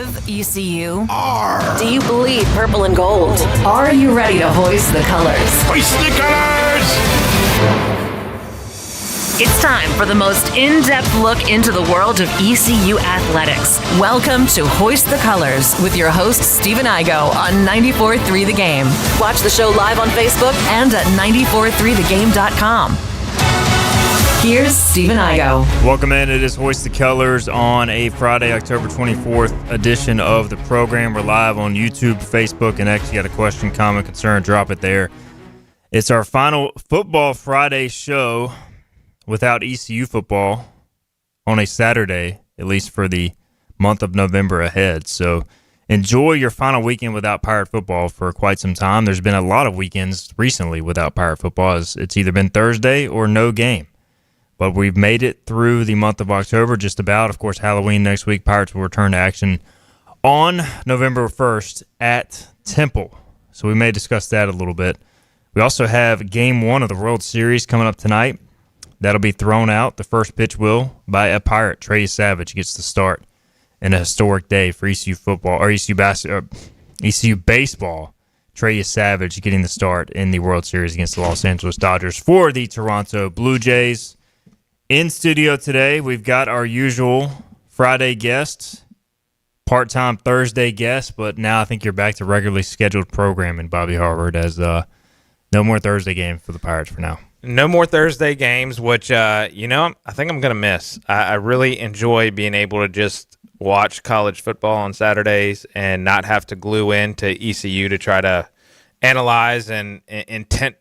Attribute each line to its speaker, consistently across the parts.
Speaker 1: live, ECU? Do you bleed purple and gold? Are you ready to hoist the colors?
Speaker 2: Hoist the colors!
Speaker 1: It's time for the most in-depth look into the world of ECU athletics. Welcome to Hoist the Colors with your host, Stephen Igo on 94.3 The Game. Watch the show live on Facebook and at 943thegame.com. Here's Stephen Igo.
Speaker 3: Welcome in. It is Hoist the Colors on a Friday, October 24th edition of the program. We're live on YouTube, Facebook, and X. You got a question, comment, concern, drop it there. It's our final Football Friday show without ECU football on a Saturday, at least for the month of November ahead. So enjoy your final weekend without Pirate football for quite some time. There's been a lot of weekends recently without Pirate football. It's either been Thursday or no game. But we've made it through the month of October just about. Of course, Halloween next week. Pirates will return to action on November 1st at Temple. So we may discuss that a little bit. We also have Game 1 of the World Series coming up tonight. That'll be thrown out. The first pitch will by a Pirate. Trey Savage gets the start in a historic day for ECU football or ECU baseball. Trey Savage getting the start in the World Series against the Los Angeles Dodgers for the Toronto Blue Jays. In studio today, we've got our usual Friday guest, part-time Thursday guest, but now I think you're back to regularly scheduled programming, Bobby Harward, as no more Thursday game for the Pirates for now.
Speaker 4: No more Thursday games, which, I think I'm going to miss. I really enjoy being able to just watch college football on Saturdays and not have to glue into ECU to try to analyze and intently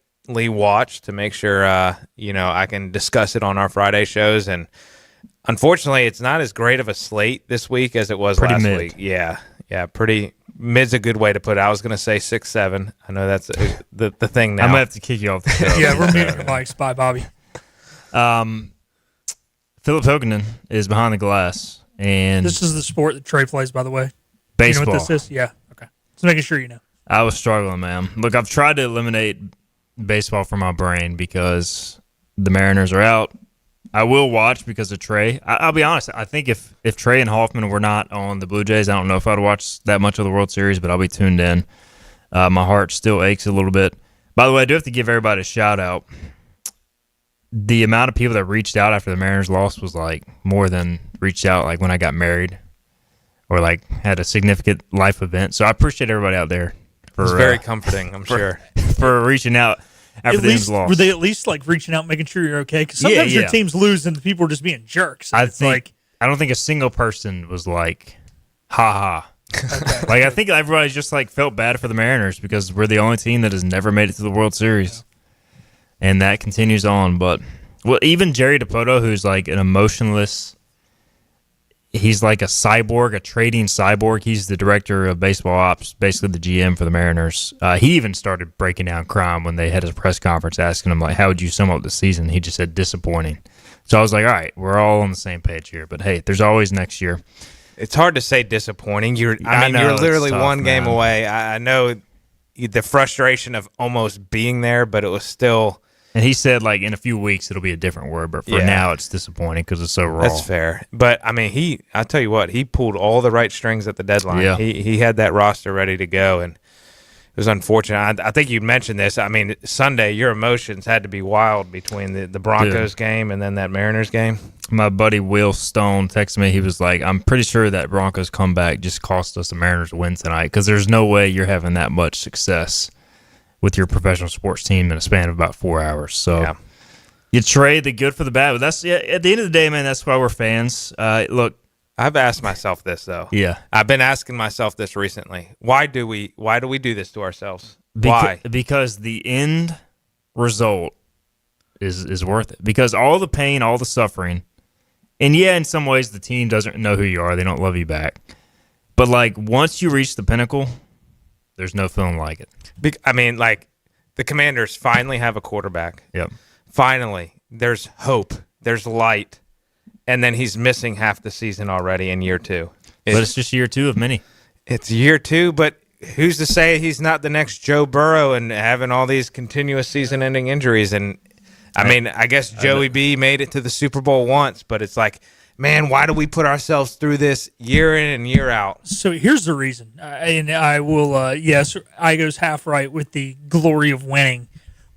Speaker 4: watch to make sure, I can discuss it on our Friday shows. And unfortunately, it's not as great of a slate this week as it was last week. Yeah, pretty mid's a good way to put it. I was going to say 6-7. I know that's the thing now.
Speaker 3: I'm going to have to kick you off the show.
Speaker 5: Yeah, we're muting the mics. Bye, Bobby.
Speaker 3: Philip Hoganen is behind the glass. And
Speaker 5: this is the sport that Trey plays, by the way.
Speaker 3: Baseball.
Speaker 5: You know what this is? Yeah, okay. Just making sure you know.
Speaker 3: I was struggling, man. Look, I've tried to eliminate baseball from my brain because the Mariners are out. I will watch because of Trey. I'll be honest. I think if Trey and Hoffman were not on the Blue Jays, I don't know if I'd watch that much of the World Series, but I'll be tuned in. My heart still aches a little bit. By the way, I do have to give everybody a shout-out. The amount of people that reached out after the Mariners lost was like more than reached out like when I got married or like had a significant life event. So I appreciate everybody out there.
Speaker 4: It's very comforting, I'm sure.
Speaker 3: For reaching out. After the team's lost.
Speaker 5: Were they at least like reaching out, making sure you're okay? Because sometimes your teams lose and the people are just being jerks.
Speaker 3: I don't think a single person was like, ha ha. Okay. Like I think everybody just like felt bad for the Mariners because we're the only team that has never made it to the World Series, and that continues on. But even Jerry DiPoto, who's like an emotionless. He's like a cyborg, a trading cyborg. He's the director of baseball ops, basically the GM for the Mariners. He even started breaking down crime when they had his press conference, asking him, like, how would you sum up the season? He just said disappointing. So I was like, all right, we're all on the same page here. But, hey, there's always next year.
Speaker 4: It's hard to say disappointing. You're literally one game away. I know the frustration of almost being there, but it was still –
Speaker 3: and he said, like, in a few weeks it'll be a different word, but for now it's disappointing because it's so raw.
Speaker 4: That's fair. But, I mean, I tell you what, he pulled all the right strings at the deadline. Yeah. He had that roster ready to go, and it was unfortunate. I think you mentioned this. I mean, Sunday, your emotions had to be wild between the Broncos game and then that Mariners game.
Speaker 3: My buddy Will Stone texted me. He was like, I'm pretty sure that Broncos comeback just cost us the Mariners win tonight because there's no way you're having that much success with your professional sports team in a span of about 4 hours. So you trade the good for the bad. But that's at the end of the day, man, that's why we're fans. Look,
Speaker 4: I've asked myself this, though.
Speaker 3: Yeah.
Speaker 4: I've been asking myself this recently. Why do we do this to ourselves? Why?
Speaker 3: Because the end result is worth it. Because all the pain, all the suffering, and in some ways the team doesn't know who you are. They don't love you back. But, like, once you reach the pinnacle, there's no feeling like it.
Speaker 4: I mean, like, the Commanders finally have a quarterback.
Speaker 3: Yep.
Speaker 4: Finally, there's hope. There's light. And then he's missing half the season already in year two.
Speaker 3: But it's just year two of many.
Speaker 4: It's year two, but who's to say he's not the next Joe Burrow and having all these continuous season-ending injuries? And, I mean, I guess Joey B made it to the Super Bowl once, but it's like man, why do we put ourselves through this year in and year out?
Speaker 5: So here's the reason, and I will. Yes, Igo's half right with the glory of winning.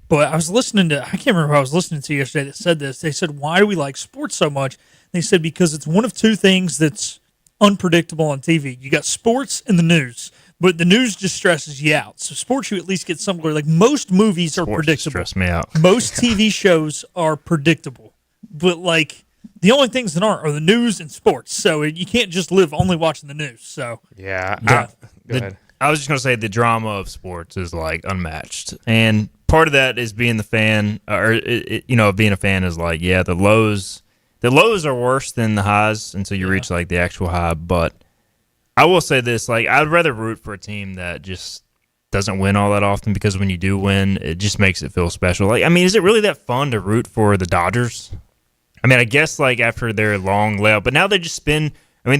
Speaker 5: But I was listening to, I can't remember who I was listening to yesterday that said this. They said, why do we like sports so much? They said, because it's one of two things that's unpredictable on TV. You got sports and the news, but the news just stresses you out. So sports, you at least get somewhere. Like most movies are predictable.
Speaker 3: Stress me out.
Speaker 5: Most TV shows are predictable. But like the only things that aren't are the news and sports. So you can't just live only watching the news. So
Speaker 4: yeah. Go ahead.
Speaker 3: I was just going to say the drama of sports is like unmatched. And part of that is being the fan, or being a fan is like, yeah, the lows are worse than the highs until you reach like the actual high. But I will say this, like I'd rather root for a team that just doesn't win all that often, because when you do win, it just makes it feel special. Like, I mean, is it really that fun to root for the Dodgers? I mean, I guess like after their long layout, but now they just spend. I mean,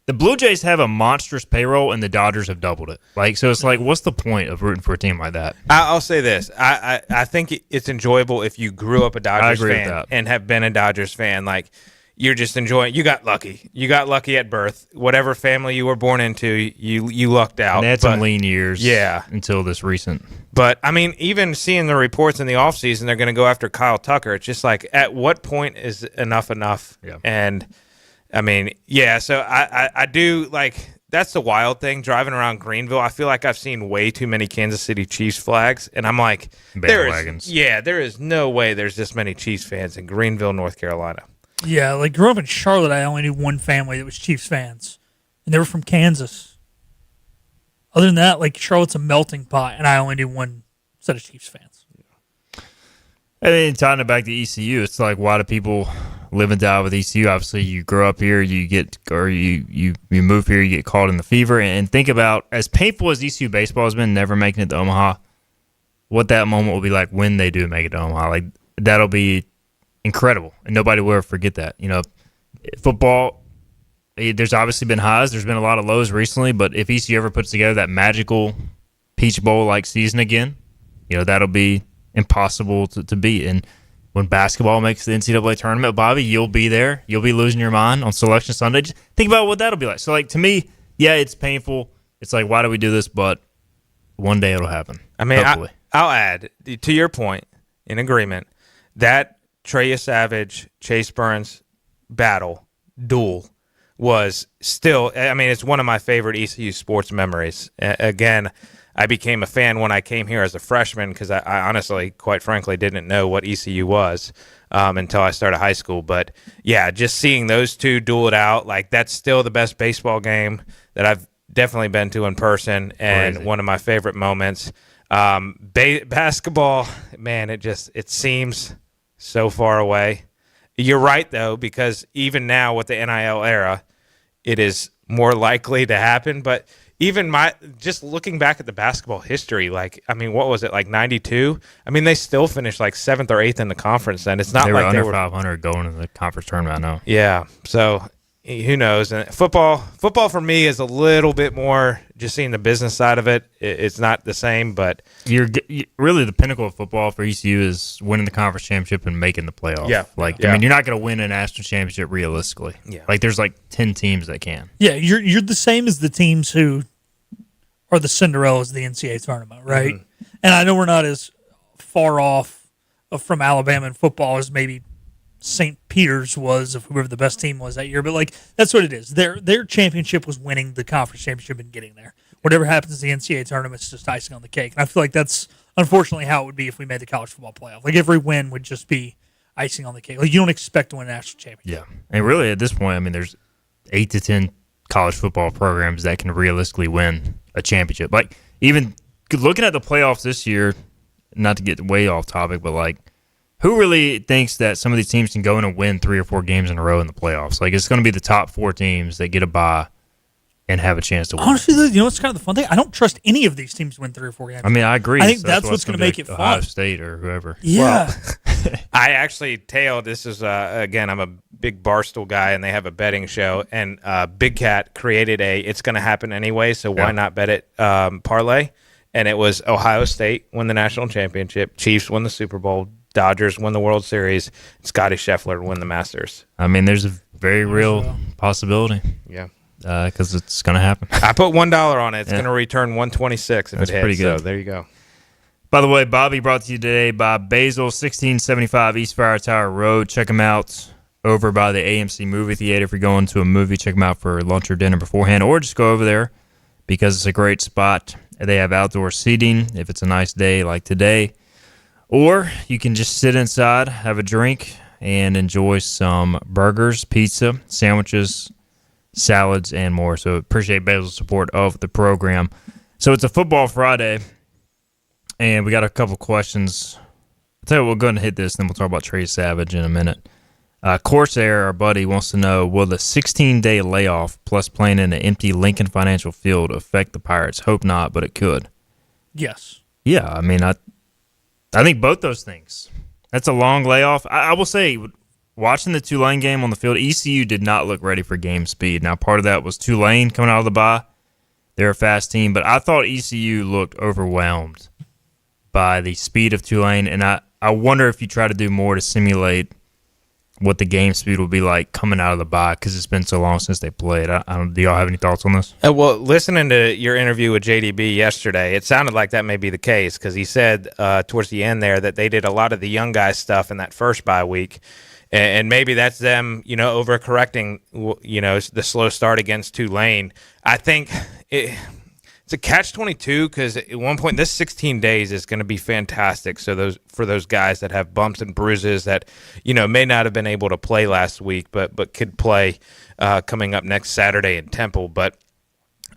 Speaker 3: the Blue Jays have a monstrous payroll, and the Dodgers have doubled it. Like, so it's like, what's the point of rooting for a team like that?
Speaker 4: I'll say this: I think it's enjoyable if you grew up a Dodgers fan and have been a Dodgers fan. Like, you're just enjoying. You got lucky. You got lucky at birth. Whatever family you were born into, you lucked out.
Speaker 3: And they had some lean years,
Speaker 4: yeah,
Speaker 3: until this recent.
Speaker 4: But I mean, even seeing the reports in the offseason, they're going to go after Kyle Tucker. It's just like, at what point is enough?
Speaker 3: Yeah.
Speaker 4: And I mean, yeah, so I do, like, that's the wild thing, driving around Greenville. I feel like I've seen way too many Kansas City Chiefs flags, and I'm like, there is no way there's this many Chiefs fans in Greenville, North Carolina.
Speaker 5: yeah, like growing up in Charlotte, I only knew one family that was Chiefs fans, and they were from Kansas. Other than that, like Charlotte's a melting pot, and I only knew one set of Chiefs fans.
Speaker 3: And then tying it back to ECU, it's like, why do people live and die with ECU? Obviously, you grow up here, you move here, you get caught in the fever. And think about, as painful as ECU baseball has been, never making it to Omaha, what that moment will be like when they do make it to Omaha. Like, that'll be incredible, and nobody will ever forget that. You know, football, there's obviously been highs, there's been a lot of lows recently, but if ECU ever puts together that magical Peach Bowl-like season again, you know, that'll be impossible to beat. And when basketball makes the NCAA tournament, Bobby, you'll be there. You'll be losing your mind on Selection Sunday. Just think about what that'll be like. So, like, to me, yeah, it's painful. It's like, why do we do this? But one day it'll happen.
Speaker 4: I mean, I'll add, to your point, in agreement, that Trey Savage, Chase Burns duel was still, I mean, it's one of my favorite ECU sports memories. Again, I became a fan when I came here as a freshman, because I honestly, quite frankly, didn't know what ECU was until I started high school. But, yeah, just seeing those two duel it out, like, that's still the best baseball game that I've definitely been to in person, and one of my favorite moments. Basketball, man, it seems so far away. You're right, though, because even now with the NIL era, it is more likely to happen. But even just looking back at the basketball history, like, I mean, what was it, like 92? I mean, they still finished like 7th or 8th in the conference then. It's not
Speaker 3: they
Speaker 4: like
Speaker 3: were
Speaker 4: they
Speaker 3: under
Speaker 4: were
Speaker 3: 500 going to the conference tournament, I know.
Speaker 4: Yeah, so who knows? And football for me is a little bit more just seeing the business side of it. It's not the same, but
Speaker 3: really the pinnacle of football for ECU is winning the conference championship and making the playoff.
Speaker 4: Yeah.
Speaker 3: I mean, you're not going to win a national championship realistically.
Speaker 4: Yeah.
Speaker 3: Like, there's like 10 teams that can.
Speaker 5: Yeah, you're the same as the teams who are the Cinderellas of the NCAA tournament, right? Mm-hmm. And I know we're not as far off from Alabama in football as maybe St. Peter's was, of whoever the best team was that year, but like that's what it is. Their championship was winning the conference championship and getting there. Whatever happens in the NCAA tournament is just icing on the cake. And I feel like that's unfortunately how it would be if we made the college football playoff. Like every win would just be icing on the cake. Like you don't expect to win a national championship.
Speaker 3: Yeah, and really at this point, I mean, there's 8 to 10 college football programs that can realistically win a championship. Like even looking at the playoffs this year, not to get way off topic, but like, who really thinks that some of these teams can go in and win 3 or 4 games in a row in the playoffs? Like, it's going to be the top 4 teams that get a bye and have a chance to win.
Speaker 5: Honestly, you know what's kind of the fun thing? I don't trust any of these teams to win 3 or 4 games.
Speaker 3: I mean, I agree.
Speaker 5: I think that's what's going to make it fun.
Speaker 3: Ohio State or whoever.
Speaker 5: Yeah.
Speaker 4: Well, I actually tailed. This is, again, I'm a big Barstool guy, and they have a betting show. And Big Cat created it's going to happen anyway, so why not bet it parlay? And it was Ohio State win the national championship, Chiefs win the Super Bowl, Dodgers win the World Series, Scotty Scheffler win the Masters.
Speaker 3: I mean, there's very real possibility.
Speaker 4: Yeah.
Speaker 3: Because it's going to happen.
Speaker 4: I put $1 on it. It's going to return 126 if
Speaker 3: That's
Speaker 4: it hits.
Speaker 3: pretty good.
Speaker 4: So there you go.
Speaker 3: By the way, Bobby brought to you today by Basil, 1675 East Fire Tower Road. Check them out over by the AMC movie theater. If you're going to a movie, check them out for lunch or dinner beforehand, or just go over there because it's a great spot. They have outdoor seating if it's a nice day like today, or you can just sit inside, have a drink, and enjoy some burgers, pizza, sandwiches, salads, and more. So appreciate Basil's support of the program. So it's a Football Friday. And we got a couple questions. I'll tell you what, we'll go ahead and hit this, then we'll talk about Trey Savage in a minute. Corsair, our buddy, wants to know, will the 16-day layoff plus playing in an empty Lincoln Financial Field affect the Pirates? Hope not, but it could.
Speaker 5: Yes.
Speaker 3: Yeah, I mean, I think both those things. That's a long layoff. I will say, watching the Tulane game on the field, ECU did not look ready for game speed. Now, part of that was Tulane coming out of the bye. They're a fast team, but I thought ECU looked overwhelmed by the speed of Tulane, and I wonder if you try to do more to simulate what the game speed will be like coming out of the bye because it's been so long since they played. I don't. Do y'all have any thoughts on this?
Speaker 4: Well, listening to your interview with JDB yesterday, it sounded like that may be the case because he said towards the end there that they did a lot of the young guys stuff in that first bye week, and maybe that's them, overcorrecting, the slow start against Tulane. I think it's a catch-22 because at one point this 16 days is going to be fantastic. So for those guys that have bumps and bruises that may not have been able to play last week, but could play coming up next Saturday in Temple. But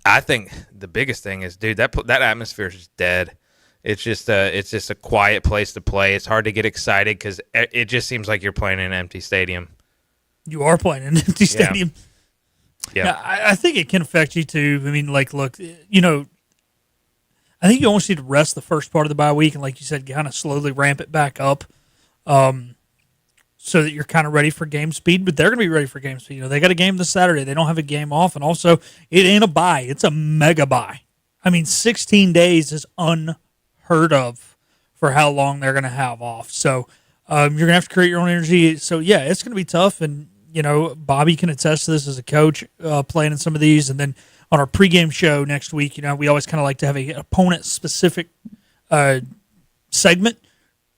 Speaker 4: I think the biggest thing is, dude, that atmosphere is just dead. It's just a quiet place to play. It's hard to get excited because it just seems like you're playing in an empty stadium.
Speaker 5: You are playing in an empty stadium.
Speaker 4: Yeah.
Speaker 5: Now, I think it can affect you too. I mean, look, I think you almost need to rest the first part of the bye week and, like you said, kind of slowly ramp it back up so that you're kind of ready for game speed. But they're going to be ready for game speed. They got a game this Saturday. They don't have a game off. And also, it ain't a bye. It's a mega bye. I mean, 16 days is unheard of for how long they're going to have off. So you're going to have to create your own energy. So, yeah, it's going to be tough. And Bobby can attest to this as a coach playing in some of these. And then on our pregame show next week, we always kind of like to have an opponent-specific segment.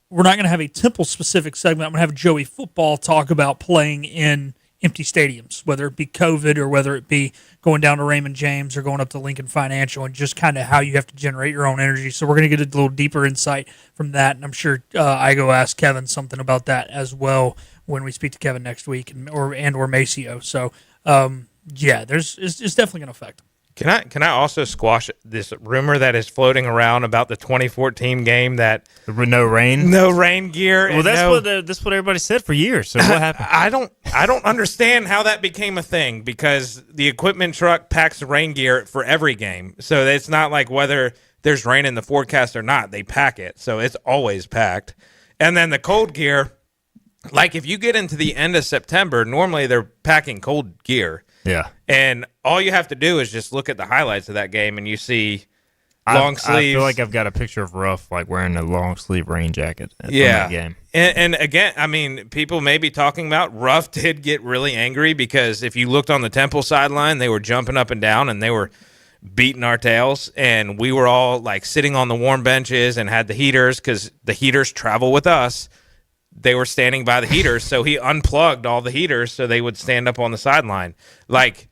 Speaker 5: We're not going to have a Temple-specific segment. I'm going to have Joey Football talk about playing in empty stadiums, whether it be COVID or whether it be going down to Raymond James or going up to Lincoln Financial, and just kind of how you have to generate your own energy. So we're going to get a little deeper insight from that, and I'm sure Igo asked Kevin something about that as well when we speak to Kevin next week, or Maceo. So, yeah, it's definitely going to affect them.
Speaker 4: Can I also squash this rumor that is floating around about the 2014 game that
Speaker 3: no rain
Speaker 4: gear?
Speaker 3: Well, that's what everybody said for years. So what happened?
Speaker 4: I don't understand how that became a thing because the equipment truck packs rain gear for every game. So it's not like whether there's rain in the forecast or not, they pack it. So it's always packed. And then the cold gear, like if you get into the end of September, normally they're packing cold gear.
Speaker 3: Yeah.
Speaker 4: And all you have to do is just look at the highlights of that game and you see long sleeves.
Speaker 3: I feel like I've got a picture of Ruff like wearing a long sleeve rain jacket from that game.
Speaker 4: And again, I mean, people may be talking about Ruff did get really angry because if you looked on the Temple sideline, they were jumping up and down and they were beating our tails. And we were all like sitting on the warm benches and had the heaters because the heaters travel with us. They were standing by the heaters, so he unplugged all the heaters so they would stand up on the sideline. Like,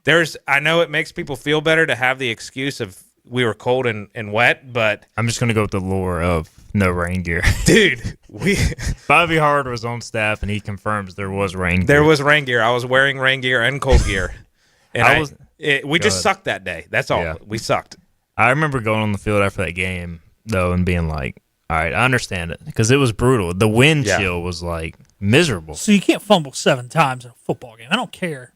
Speaker 4: I know it makes people feel better to have the excuse of we were cold and wet, but
Speaker 3: I'm just going to go with the lore of no rain gear.
Speaker 4: Dude,
Speaker 3: Bobby Harward was on staff, and he confirms there was rain gear.
Speaker 4: There was rain gear. I was wearing rain gear and cold gear. And we just sucked that day. That's all. Yeah. We sucked.
Speaker 3: I remember going on the field after that game, though, and being like, all right, I understand it because it was brutal. The wind chill was like miserable.
Speaker 5: So you can't fumble 7 times in a football game. I don't care.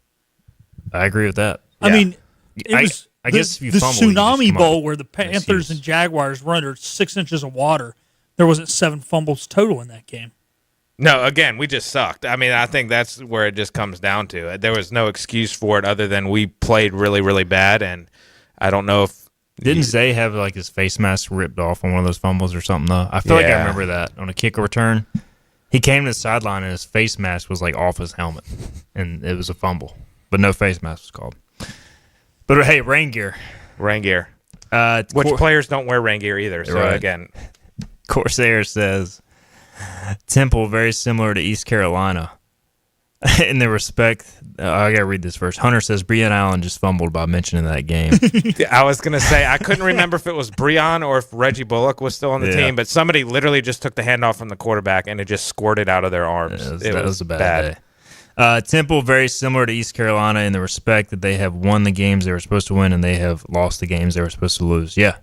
Speaker 3: I agree with that.
Speaker 5: I mean, it was
Speaker 3: I guess if you
Speaker 5: the
Speaker 3: fumble,
Speaker 5: Tsunami Bowl where the Panthers and Jaguars were under 6 inches of water. There wasn't 7 fumbles total in that game.
Speaker 4: No, again, we just sucked. I mean, I think that's where it just comes down to. There was no excuse for it other than we played really, really bad, and I don't know if
Speaker 3: Didn't Zay have like his face mask ripped off on one of those fumbles or something though? I feel like I remember that on a kick return. He came to the sideline and his face mask was like off his helmet, and it was a fumble, but no face mask was called. But hey, rain gear.
Speaker 4: Rain gear. Which players don't wear rain gear either. So
Speaker 3: right.
Speaker 4: Again,
Speaker 3: Corsair says Temple very similar to East Carolina in the respect. I gotta read this first. Hunter says Breon Allen just fumbled by mentioning that game.
Speaker 4: I was gonna say I couldn't remember if it was Breon or if Reggie Bullock was still on the team, but somebody literally just took the handoff from the quarterback and it just squirted out of their arms.
Speaker 3: That was a bad day. Temple very similar to East Carolina in the respect that they have won the games they were supposed to win and they have lost the games they were supposed to lose. Yeah,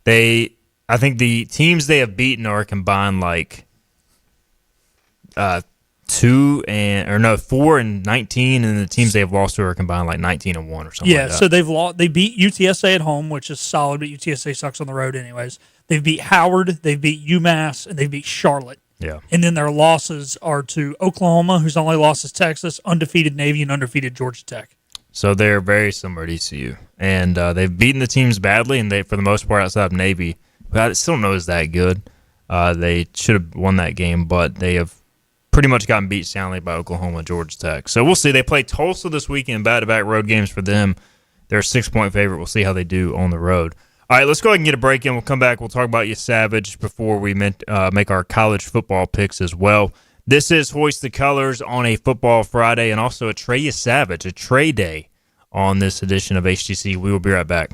Speaker 3: I think the teams they have beaten are combined like 4 and 19, and the teams they have lost to are combined like 19 and 1 or something.
Speaker 5: Yeah,
Speaker 3: like that.
Speaker 5: so they beat UTSA at home, which is solid, but UTSA sucks on the road anyways. They've beat Howard, they've beat UMass, and they've beat Charlotte.
Speaker 3: Yeah,
Speaker 5: and then their losses are to Oklahoma, whose only loss is Texas, undefeated Navy, and undefeated Georgia Tech.
Speaker 3: So they're very similar to ECU, and they've beaten the teams badly, and they, for the most part, outside of Navy, but I still don't know is that good. They should have won that game, but they have pretty much gotten beat soundly by Oklahoma and Georgia Tech. So we'll see. They play Tulsa this weekend, back-to-back road games for them. They're a 6-point favorite. We'll see how they do on the road. All right, let's go ahead and get a break in. We'll come back. We'll talk about you Savage before we make our college football picks as well. This is Hoist the Colors on a Football Friday and also a Trey You Savage, a Trey Day on this edition of HTC. We will be right back.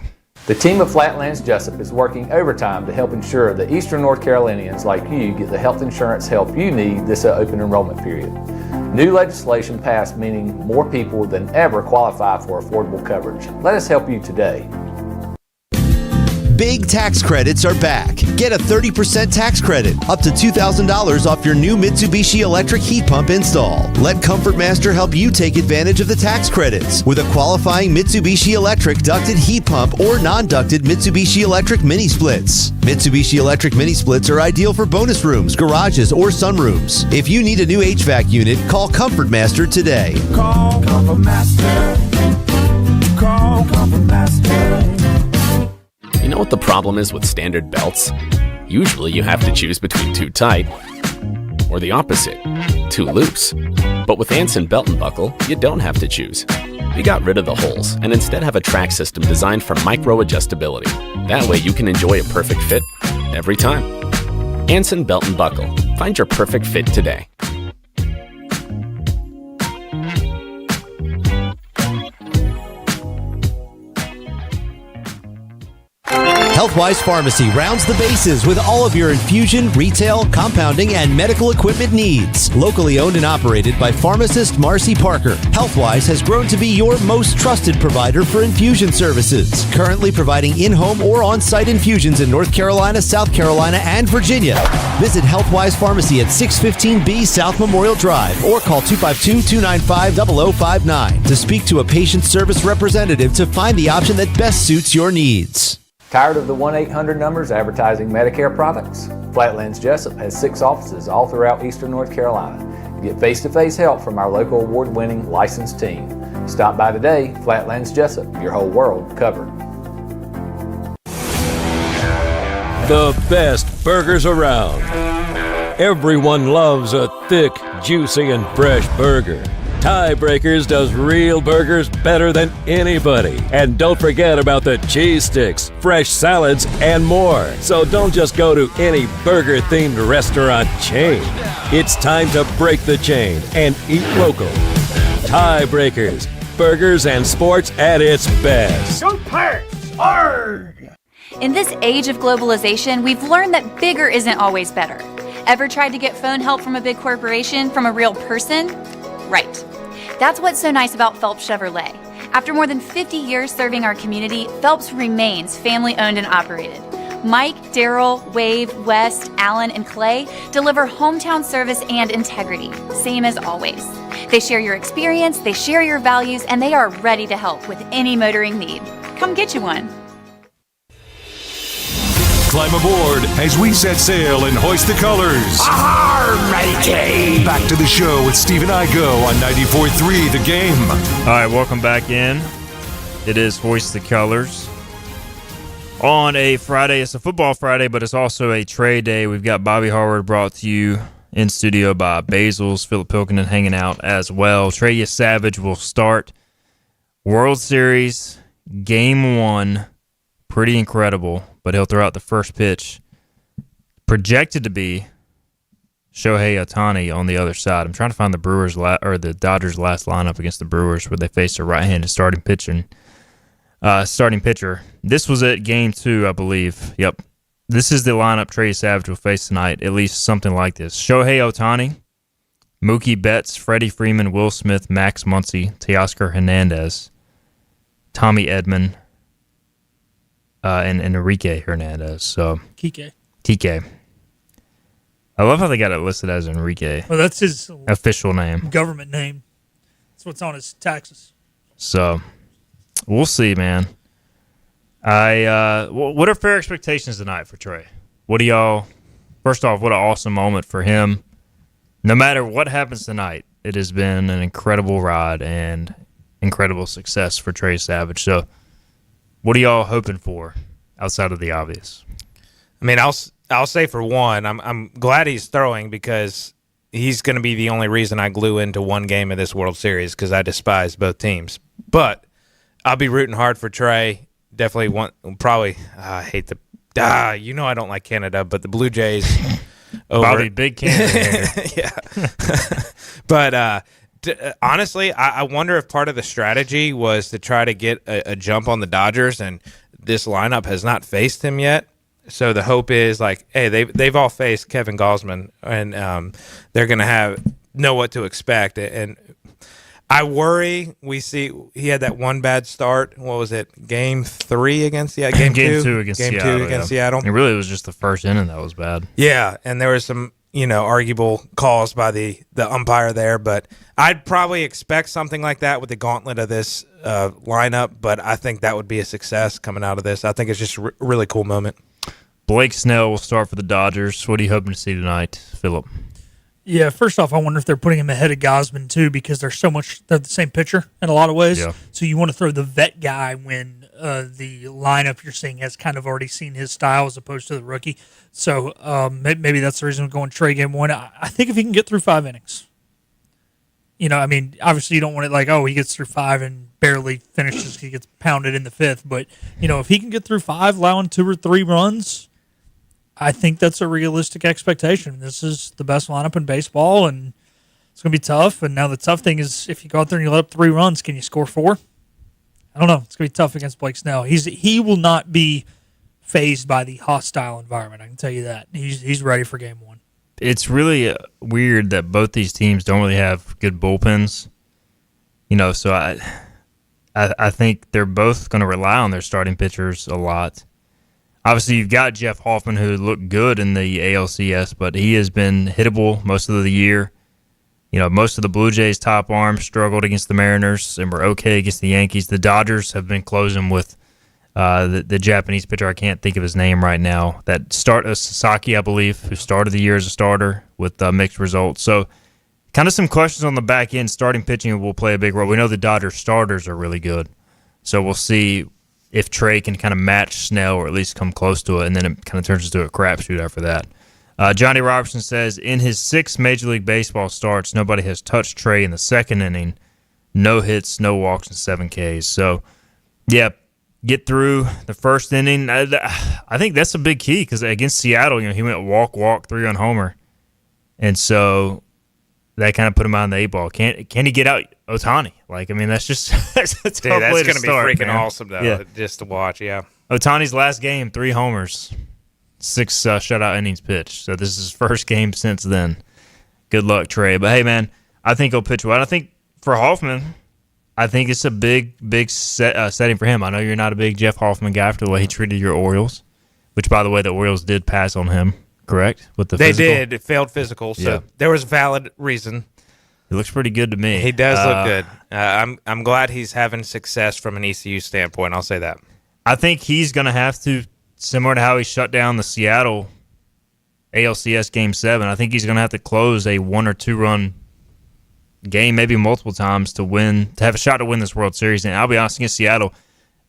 Speaker 6: The team of Flatlands Jessup is working overtime to help ensure that Eastern North Carolinians like you get the health insurance help you need this open enrollment period. New legislation passed meaning more people than ever qualify for affordable coverage. Let us help you today.
Speaker 7: Big tax credits are back. Get a 30% tax credit, up to $2,000 off your new Mitsubishi electric heat pump install. Let Comfort Master help you take advantage of the tax credits with a qualifying Mitsubishi electric ducted heat pump or non-ducted Mitsubishi electric mini splits. Mitsubishi electric mini splits are ideal for bonus rooms, garages, or sunrooms. If you need a new HVAC unit, call Comfort Master today.
Speaker 2: Call Comfort Master. Call Comfort Master.
Speaker 8: You know what the problem is with standard belts? Usually you have to choose between too tight or the opposite, too loose. But with Anson Belt and Buckle, you don't have to choose. We got rid of the holes and instead have a track system designed for micro adjustability. That way you can enjoy a perfect fit every time. Anson Belt and Buckle. Find your perfect fit today.
Speaker 7: Healthwise Pharmacy rounds the bases with all of your infusion, retail, compounding, and medical equipment needs. Locally owned and operated by pharmacist Marcy Parker, Healthwise has grown to be your most trusted provider for infusion services. Currently providing in-home or on-site infusions in North Carolina, South Carolina, and Virginia. Visit Healthwise Pharmacy at 615B South Memorial Drive or call 252-295-0059 to speak to a patient service representative to find the option that best suits your needs.
Speaker 6: Tired of the 1-800 numbers advertising Medicare products? Flatlands Jessup has 6 offices all throughout Eastern North Carolina. Get face-to-face help from our local award-winning licensed team. Stop by today. Flatlands Jessup, your whole world covered.
Speaker 9: The best burgers around. Everyone loves a thick, juicy, and fresh burger. Tiebreakers does real burgers better than anybody. And don't forget about the cheese sticks, fresh salads, and more. So don't just go to any burger-themed restaurant chain. It's time to break the chain and eat local. Tiebreakers, burgers and sports at its best.
Speaker 2: Go Pirates! Arg!
Speaker 10: In this age of globalization, we've learned that bigger isn't always better. Ever tried to get phone help from a big corporation from a real person? Right. That's what's so nice about Phelps Chevrolet. After more than 50 years serving our community, Phelps remains family-owned and operated. Mike, Daryl, Wave, West, Allen, and Clay deliver hometown service and integrity, same as always. They share your experience, they share your values, and they are ready to help with any motoring need. Come get you one.
Speaker 2: Climb aboard as we set sail and hoist the colors. Ahar, matey! Back to the show with Steve and Igo on 94.3 The Game.
Speaker 3: All right, welcome back in. It is Hoist the Colors on a Friday. It's a football Friday, but it's also a trade day. We've got Bobby Harward brought to you in studio by Basil's, Philip Pilkington hanging out as well. Trey Savage will start. World Series, Game 1, pretty incredible, but he'll throw out the first pitch. Projected to be Shohei Ohtani on the other side. I'm trying to find the the Dodgers' last lineup against the Brewers where they faced a right-handed starting pitcher. This was at Game 2, I believe. Yep. This is the lineup Trey Savage will face tonight, at least something like this. Shohei Ohtani, Mookie Betts, Freddie Freeman, Will Smith, Max Muncy, Teoscar Hernandez, Tommy Edman, and Enrique Hernandez. So Kike. I love how they got it listed as Enrique.
Speaker 5: Well, that's his
Speaker 3: official name.
Speaker 5: Government name. That's what's on his taxes.
Speaker 3: So, we'll see, man. What are fair expectations tonight for Trey? What do y'all? First off, what an awesome moment for him. No matter what happens tonight, it has been an incredible ride and incredible success for Trey Savage. So, what are y'all hoping for outside of the obvious?
Speaker 4: I mean, I'll say for one, I'm glad he's throwing because he's going to be the only reason I glue into one game of this World Series because I despise both teams. But I'll be rooting hard for Trey. Definitely I hate I don't like Canada, but the Blue Jays over.
Speaker 3: Bobby, big Canada.
Speaker 4: Yeah. But honestly, I wonder if part of the strategy was to try to get a jump on the Dodgers, and this lineup has not faced him yet. So the hope is like, hey, they've all faced Kevin Gausman, and they're going to know what to expect. And I worry he had that one bad start. What was it? Game 3 against Game 2
Speaker 3: against
Speaker 4: Game
Speaker 3: Seattle.
Speaker 4: 2 against Seattle.
Speaker 3: It really was just the first inning that was bad.
Speaker 4: Yeah, and there was some arguable calls by the umpire there, but I'd probably expect something like that with the gauntlet of this lineup. But I think that would be a success coming out of this. I think it's just a really cool moment.
Speaker 3: Blake Snell will start for the Dodgers. What are you hoping to see tonight, Philip?
Speaker 5: Yeah, first off, I wonder if they're putting him ahead of Gausman, too, because they're the same pitcher in a lot of ways.
Speaker 3: Yeah.
Speaker 5: So you want to throw the vet guy when the lineup you're seeing has kind of already seen his style as opposed to the rookie. So maybe that's the reason we're going Trey Game 1. I think if he can get through 5 innings. I mean, obviously you don't want it he gets through 5 and barely finishes, he gets pounded in the 5th. But, if he can get through 5, allowing 2 or 3 runs, I think that's a realistic expectation. This is the best lineup in baseball, and it's going to be tough. And now the tough thing is if you go out there and you let up 3 runs, can you score 4? I don't know. It's going to be tough against Blake Snell. He will not be fazed by the hostile environment. I can tell you that. He's ready for Game 1.
Speaker 3: It's really weird that both these teams don't really have good bullpens. So I think they're both going to rely on their starting pitchers a lot. Obviously, you've got Jeff Hoffman, who looked good in the ALCS, but he has been hittable most of the year. Most of the Blue Jays' top arms struggled against the Mariners and were okay against the Yankees. The Dodgers have been closing with the Japanese pitcher. I can't think of his name right now. Sasaki, I believe, who started the year as a starter with mixed results. So, kind of some questions on the back end. Starting pitching will play a big role. We know the Dodgers starters are really good, so we'll see if Trey can kind of match Snell or at least come close to it, and then it kind of turns into a crapshoot after that. Johnny Robertson says, in his 6 Major League Baseball starts, nobody has touched Trey in the 2nd inning. No hits, no walks, and 7 Ks. So, yeah, get through the 1st inning. I think that's a big key because against Seattle, he went walk, 3-run homer. And so that kind of put him on the 8 ball. Can he get out Ohtani? That's just that's a tough way to
Speaker 4: going to be
Speaker 3: start,
Speaker 4: freaking
Speaker 3: man.
Speaker 4: awesome, though, just to watch, yeah.
Speaker 3: Ohtani's last game, 3 homers, 6 shutout innings pitched. So this is his first game since then. Good luck, Trey. But, hey, man, I think he'll pitch well. I think for Hoffman, I think it's a big setting for him. I know you're not a big Jeff Hoffman guy after the way he treated your Orioles, which, by the way, the Orioles did pass on him, correct?
Speaker 4: They did. It failed physical, so there was a valid reason.
Speaker 3: He looks pretty good to me.
Speaker 4: He does look good. I'm glad he's having success from an ECU standpoint. I'll say that.
Speaker 3: I think he's going to have to, similar to how he shut down the Seattle ALCS Game 7, I think he's going to have to close a 1 or 2 run game, maybe multiple times, to have a shot to win this World Series. And I'll be honest, against Seattle,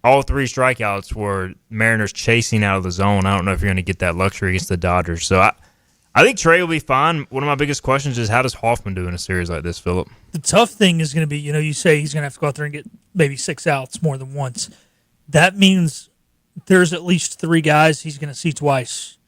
Speaker 3: all 3 strikeouts were Mariners chasing out of the zone. I don't know if you're going to get that luxury against the Dodgers. So I think Trey will be fine. One of my biggest questions is how does Hoffman do in a series like this, Phillip?
Speaker 5: The tough thing is going to be, you say he's going to have to go out there and get maybe 6 outs more than once. That means there's at least 3 guys he's going to see twice.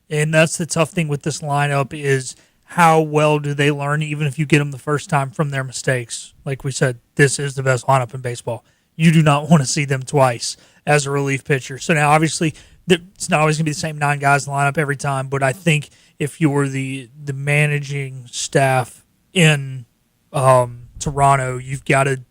Speaker 5: And that's the tough thing with this lineup is how well do they learn, even if you get them the first time, from their mistakes. Like we said, this is the best lineup in baseball. You do not want to see them twice as a relief pitcher. So now, obviously, it's not always going to be the same 9 guys in the lineup every time, but I think if you're the managing staff in Toronto, you've got to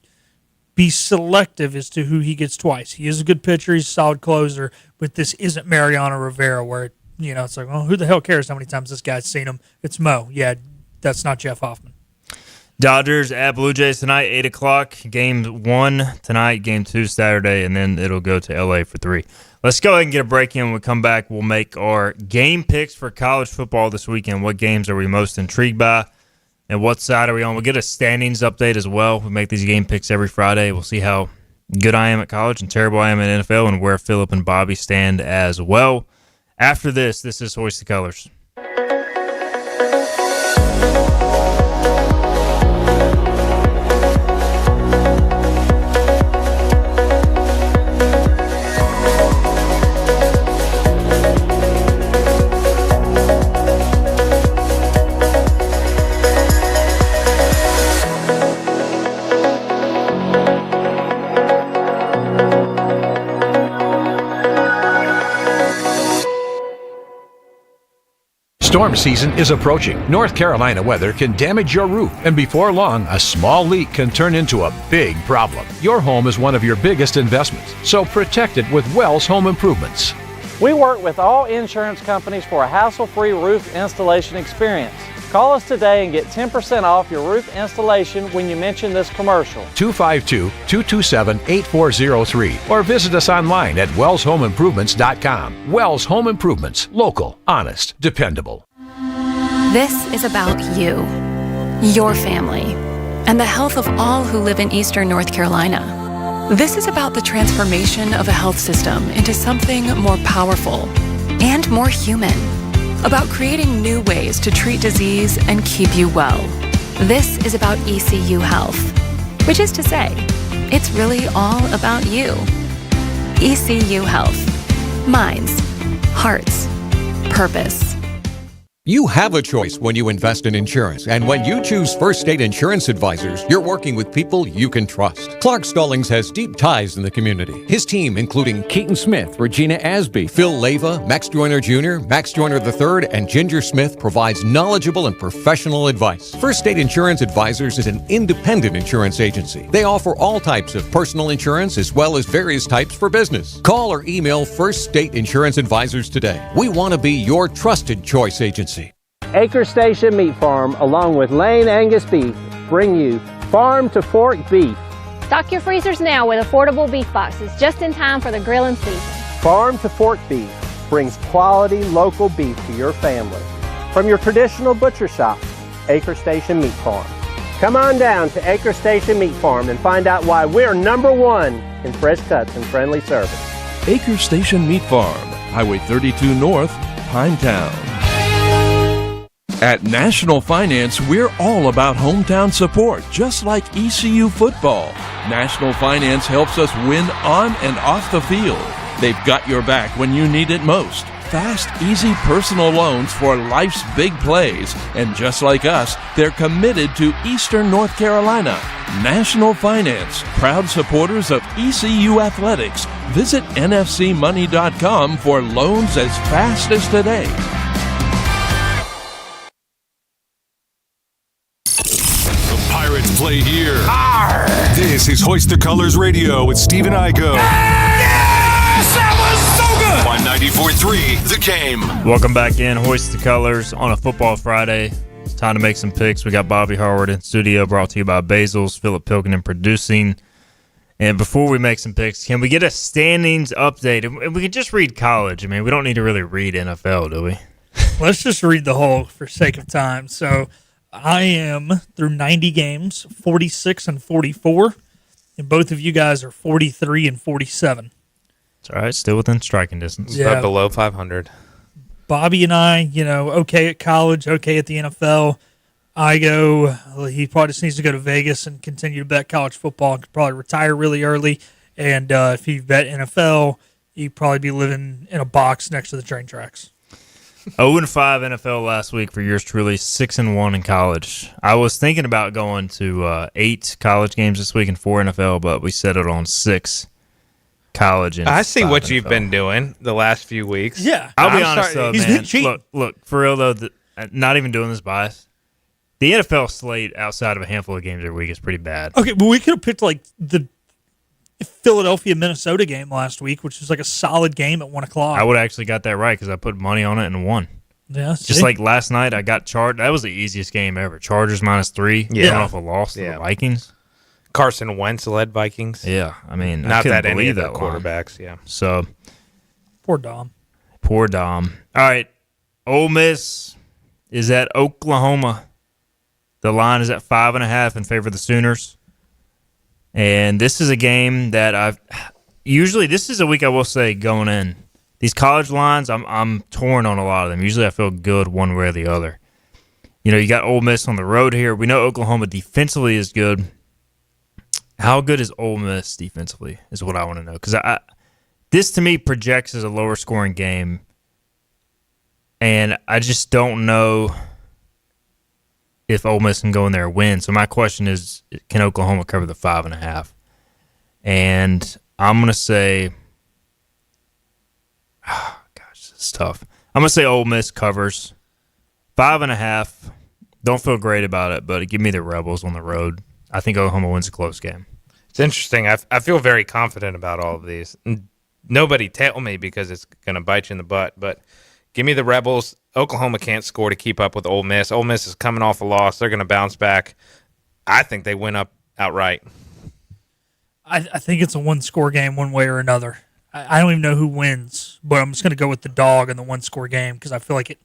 Speaker 5: be selective as to who he gets twice. He is a good pitcher. He's a solid closer, but this isn't Mariano Rivera where, it's like, well, who the hell cares how many times this guy's seen him? It's Mo. Yeah, that's not Jeff Hoffman.
Speaker 3: Dodgers at Blue Jays tonight, 8 o'clock. Game 1 tonight, Game 2 Saturday, and then it'll go to L.A. for 3. Let's go ahead and get a break in. When we come back, we'll make our game picks for college football this weekend. What games are we most intrigued by, and what side are we on? We'll get a standings update as well. We make these game picks every Friday. We'll see how good I am at college and terrible I am at NFL and where Phillip and Bobby stand as well. After this is Hoist the Colors.
Speaker 11: Storm season is approaching. North Carolina weather can damage your roof, and before long, a small leak can turn into a big problem. Your home is one of your biggest investments, so protect it with Wells Home Improvements.
Speaker 12: We work with all insurance companies for a hassle-free roof installation experience. Call us today and get 10% off your roof installation when you mention this commercial.
Speaker 11: 252-227-8403 or visit us online at wellshomeimprovements.com. Wells Home Improvements. Local, honest, dependable.
Speaker 13: This is about you, your family, and the health of all who live in Eastern North Carolina. This is about the transformation of a health system into something more powerful and more human. About creating new ways to treat disease and keep you well. This is about ECU Health, which is to say, it's really all about you. ECU Health. Minds, hearts, purpose.
Speaker 14: You have a choice when you invest in insurance, and when you choose First State Insurance Advisors, you're working with people you can trust. Clark Stallings has deep ties in the community. His team, including Keaton Smith, Regina Asby, Phil Leyva, Max Joyner Jr., Max Joyner III, and Ginger Smith, provides knowledgeable and professional advice. First State Insurance Advisors is an independent insurance agency. They offer all types of personal insurance as well as various types for business. Call or email First State Insurance Advisors today. We want to be your trusted choice agency.
Speaker 12: Acre Station Meat Farm, along with Lane Angus Beef, bring you Farm to Fork Beef.
Speaker 15: Stock your freezers now with affordable beef boxes just in time for the grilling season.
Speaker 12: Farm to Fork Beef brings quality local beef to your family. From your traditional butcher shop, Acre Station Meat Farm. Come on down to Acre Station Meat Farm and find out why we're #1 in fresh cuts and friendly service.
Speaker 16: Acre Station Meat Farm, Highway 32 North, Pinetown. At National Finance, we're all about hometown support, just like ECU football. National Finance helps us win on and off the field. They've got your back when you need it most. Fast, easy personal loans for life's big plays. And just like us, they're committed to Eastern North Carolina. National Finance, proud supporters of ECU athletics. Visit nfcmoney.com for loans as fast as today.
Speaker 2: Pirates play here. Arr! This is Hoist the Colors Radio with Stephen Igo.
Speaker 17: Yes! That was so good!
Speaker 2: On 94.3, The Game.
Speaker 3: Welcome back in, Hoist the Colors on a Football Friday. It's time to make some picks. We got Bobby Harward in studio, brought to you by Basil's, Phillip Pilkington producing. And before we make some picks, can we get a standings update? And we can just read college. I mean, we don't need to really read NFL, do we?
Speaker 5: Let's just read the whole for sake of time. So I am through 90 games, 46 and 44, and both of you guys are 43 and 47.
Speaker 3: It's all right, still within striking distance.
Speaker 4: Yeah. But below 500.
Speaker 5: Bobby and I, okay at college, okay at the NFL. He probably just needs to go to Vegas and continue to bet college football and could probably retire really early. And if he bet NFL, he'd probably be living in a box next to the train tracks.
Speaker 3: 0-5 NFL last week for yours truly, 6-1 in college. I was thinking about going to 8 college games this week and 4 NFL, but we settled on 6 college and
Speaker 4: I see
Speaker 3: 5
Speaker 4: what
Speaker 3: NFL.
Speaker 4: You've been doing the last few weeks.
Speaker 5: Yeah.
Speaker 3: I'll be honest, though,
Speaker 5: He's
Speaker 3: man.
Speaker 5: been cheating.
Speaker 3: Look, for real, though, not even doing this bias, the NFL slate outside of a handful of games every week is pretty bad.
Speaker 5: Okay, but we could have picked like the Philadelphia-Minnesota game last week, which was like a solid game at 1 o'clock.
Speaker 3: I would have actually got that right because I put money on it and won.
Speaker 5: Yeah,
Speaker 3: Just like last night, I got Chargers. That was the easiest game ever. Chargers -3.
Speaker 4: Yeah.
Speaker 3: Coming off a loss to the Vikings.
Speaker 4: Carson Wentz led Vikings.
Speaker 3: Yeah, I mean, I
Speaker 4: not
Speaker 3: couldn't
Speaker 4: that any
Speaker 3: believe
Speaker 4: of the
Speaker 3: that
Speaker 4: quarterbacks.
Speaker 3: line.
Speaker 4: Yeah.
Speaker 3: So
Speaker 5: Poor Dom.
Speaker 3: Poor Dom. All right, Ole Miss is at Oklahoma. The line is at 5.5 in favor of the Sooners. And this is a game that this is a week I will say going in. These college lines, I'm torn on a lot of them. Usually I feel good one way or the other. You got Ole Miss on the road here. We know Oklahoma defensively is good. How good is Ole Miss defensively is what I want to know. Because this to me projects as a lower scoring game. And I just don't know if Ole Miss can go in there and win. So my question is, can Oklahoma cover the 5.5? And I'm going to say, it's tough. I'm going to say Ole Miss covers 5.5. Don't feel great about it, but give me the Rebels on the road. I think Oklahoma wins a close game.
Speaker 4: It's interesting. I feel very confident about all of these. Nobody tell me because it's going to bite you in the butt, but give me the Rebels. Oklahoma can't score to keep up with Ole Miss. Ole Miss is coming off a loss. They're going to bounce back. I think they win up outright.
Speaker 5: I think it's a one-score game one way or another. I don't even know who wins, but I'm just going to go with the dog in the one-score game because I feel like it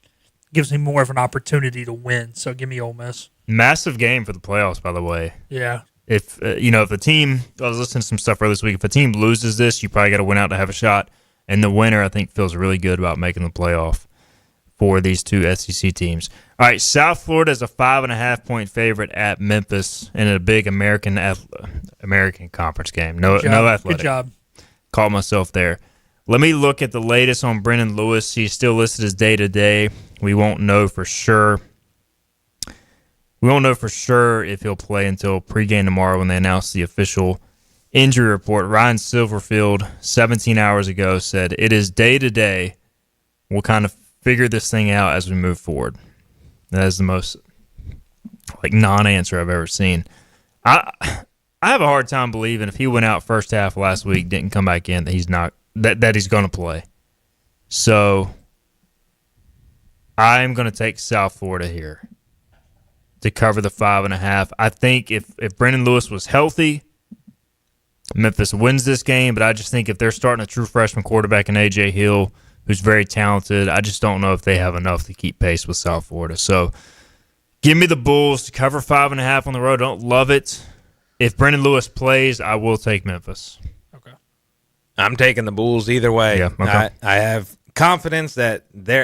Speaker 5: gives me more of an opportunity to win. So give me Ole Miss.
Speaker 3: Massive game for the playoffs, by the way.
Speaker 5: Yeah.
Speaker 3: If if the team, I was listening to some stuff earlier this week. If a team loses this, you probably got to win out to have a shot. And the winner, I think, feels really good about making the playoff for these two SEC teams. All right, South Florida is a 5.5-point favorite at Memphis in a big American Conference game. No athletic.
Speaker 5: Good job.
Speaker 3: Caught myself there. Let me look at the latest on Brendan Lewis. He's still listed as day-to-day. We won't know for sure. We won't know for sure if he'll play until pregame tomorrow when they announce the official injury report. Ryan Silverfield, 17 hours ago, said, "It is day-to-day. We'll kind of figure this thing out as we move forward." That is the most non-answer I've ever seen. I have a hard time believing if he went out first half last week, didn't come back in, that he's not that he's going to play. So I'm going to take South Florida here to cover the 5.5. I think if Brendan Lewis was healthy, Memphis wins this game, but I just think if they're starting a true freshman quarterback in A.J. Hill, who's very talented, I just don't know if they have enough to keep pace with South Florida. So give me the Bulls to cover 5.5 on the road. Don't love it. If Brendan Lewis plays, I will take Memphis.
Speaker 4: I'm taking the Bulls either way.
Speaker 3: Yeah, okay.
Speaker 4: I have confidence that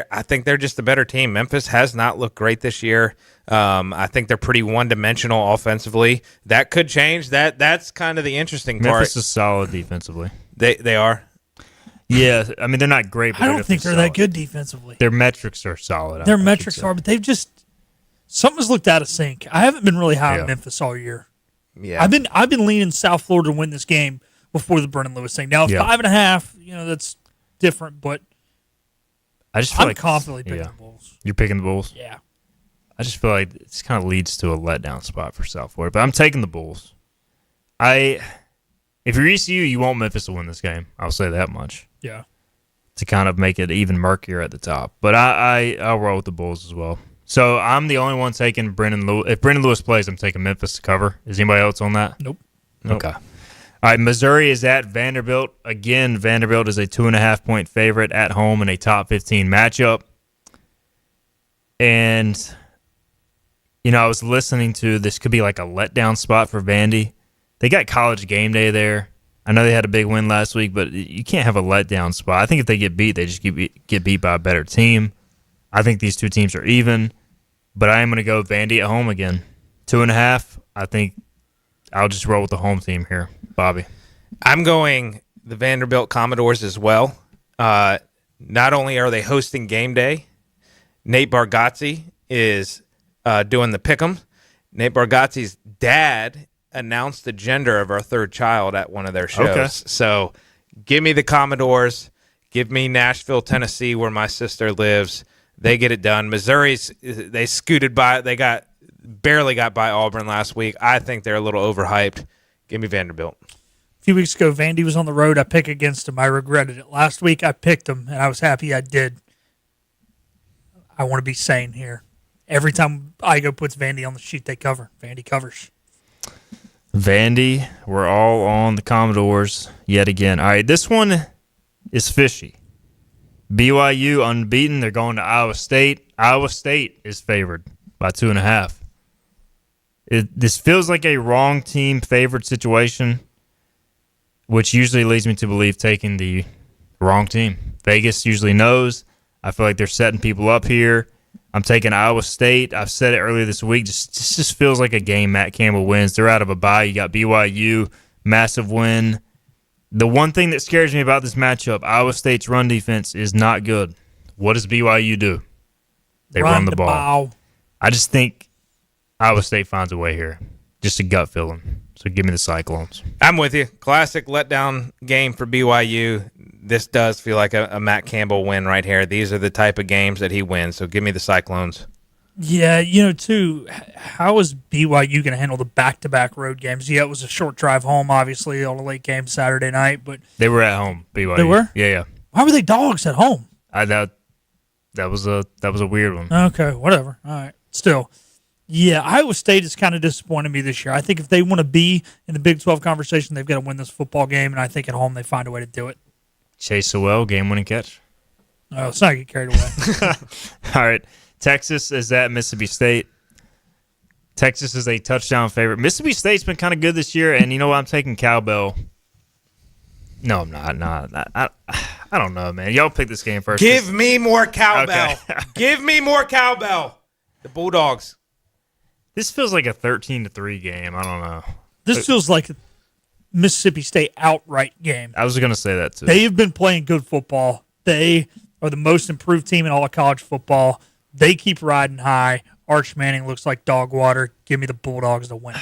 Speaker 4: I think they're just a better team. Memphis has not looked great this year. I think they're pretty one-dimensional offensively. That could change. That's kind of the interesting part.
Speaker 3: Memphis is solid defensively.
Speaker 4: They are?
Speaker 3: Yeah, I mean, they're not great, but
Speaker 5: I don't think they're
Speaker 3: solid.
Speaker 5: that good defensively.
Speaker 3: Their metrics are solid.
Speaker 5: Their metrics are, but they've just something's looked out of sync. I haven't been really high on Memphis all year.
Speaker 4: Yeah,
Speaker 5: I've been leaning South Florida to win this game before the Brendan Lewis thing. Now 5.5, that's different, but
Speaker 3: I just feel
Speaker 5: I'm confidently picking the Bulls.
Speaker 3: You're picking the Bulls?
Speaker 5: Yeah.
Speaker 3: I just feel like this kind of leads to a letdown spot for South Florida, but I'm taking the Bulls. If you're ECU, you want Memphis to win this game. I'll say that much.
Speaker 5: Yeah.
Speaker 3: To kind of make it even murkier at the top. But I'll roll with the Bulls as well. So I'm the only one taking Brendan Lewis. If Brendan Lewis plays, I'm taking Memphis to cover. Is anybody else on that?
Speaker 5: Nope.
Speaker 3: Okay. All right, Missouri is at Vanderbilt. Again, Vanderbilt is a 2.5-point favorite at home in a top 15 matchup. And, I was listening to this could be like a letdown spot for Vandy. They got College Game Day there. I know they had a big win last week, but you can't have a letdown spot. I think if they get beat, they just get beat by a better team. I think these two teams are even, but I am going to go Vandy at home again. 2.5. I think I'll just roll with the home team here. Bobby.
Speaker 4: I'm going the Vanderbilt Commodores as well. Not only are they hosting game day, Nate Bargatze is doing the pick'em. Nate Bargatze's dad announced the gender of our third child at one of their shows.
Speaker 3: Okay.
Speaker 4: So give me the Commodores. Give me Nashville, Tennessee, where my sister lives. They get it done. Missouri's, they scooted by. They barely got by Auburn last week. I think they're a little overhyped. Give me Vanderbilt.
Speaker 5: A few weeks ago, Vandy was on the road. I picked against him. I regretted it. Last week, I picked him, and I was happy I did. I want to be sane here. Every time Igo puts Vandy on the sheet, they cover. Vandy covers.
Speaker 3: Vandy, we're all on the Commodores yet again. All right, this one is fishy. BYU unbeaten. They're going to Iowa State. Iowa State is favored by 2.5. This feels like a wrong team favored situation, which usually leads me to believe taking the wrong team. Vegas usually knows. I feel like they're setting people up here. I'm taking Iowa State. I've said it earlier this week. Just feels like a game Matt Campbell wins. They're out of a bye. You got BYU, massive win. The one thing that scares me about this matchup, Iowa State's run defense is not good. What does BYU do? They run the ball. I just think Iowa State finds a way here. Just a gut feeling. So give me the Cyclones.
Speaker 4: I'm with you. Classic letdown game for BYU. This does feel like a Matt Campbell win right here. These are the type of games that he wins. So give me the Cyclones.
Speaker 5: Yeah, too, how is BYU going to handle the back-to-back road games? Yeah, it was a short drive home, obviously, on a late game Saturday night. But
Speaker 3: they were at home, BYU.
Speaker 5: They were?
Speaker 3: Yeah.
Speaker 5: Why were they dogs at home?
Speaker 3: That was a weird one.
Speaker 5: Okay, whatever. All right. Still, yeah, Iowa State has kind of disappointed me this year. I think if they want to be in the Big 12 conversation, they've got to win this football game, and I think at home they find a way to do it.
Speaker 3: Chase Sewell, game-winning catch.
Speaker 5: Oh, let's not get carried away.
Speaker 3: All right. Texas is at Mississippi State. Texas is a touchdown favorite. Mississippi State's been kind of good this year, and you know what? I'm taking Cowbell. No, I'm not. No, I don't know, man. Y'all pick this game first.
Speaker 4: Give me more cowbell.
Speaker 3: Okay.
Speaker 4: Give me more cowbell. The Bulldogs.
Speaker 3: This feels like a 13-3 game. I don't know.
Speaker 5: This feels like a Mississippi State outright game.
Speaker 3: I was going to say that, too.
Speaker 5: They have been playing good football. They are the most improved team in all of college football. They keep riding high. Arch Manning looks like dog water. Give me the Bulldogs to win.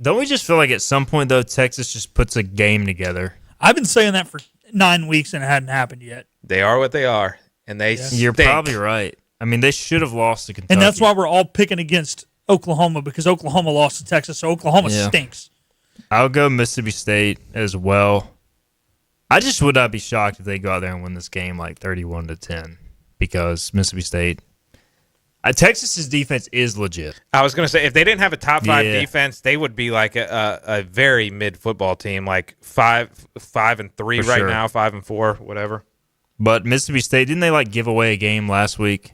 Speaker 3: Don't we just feel like at some point, though, Texas just puts a game together?
Speaker 5: I've been saying that for 9 weeks, and it hadn't happened yet.
Speaker 4: They are what they are, and they stink.
Speaker 3: You're probably right. I mean, they should have lost to Kentucky.
Speaker 5: And that's why we're all picking against Oklahoma, because Oklahoma lost to Texas, so Oklahoma stinks.
Speaker 3: I'll go Mississippi State as well. I just would not be shocked if they go out there and win this game like 31-10, because Mississippi State – Texas's defense is legit.
Speaker 4: I was going to say, if they didn't have a top 5 defense, they would be like a very mid football team, like 5-3 right now, 5-4, whatever.
Speaker 3: But Mississippi State, didn't they like give away a game last week?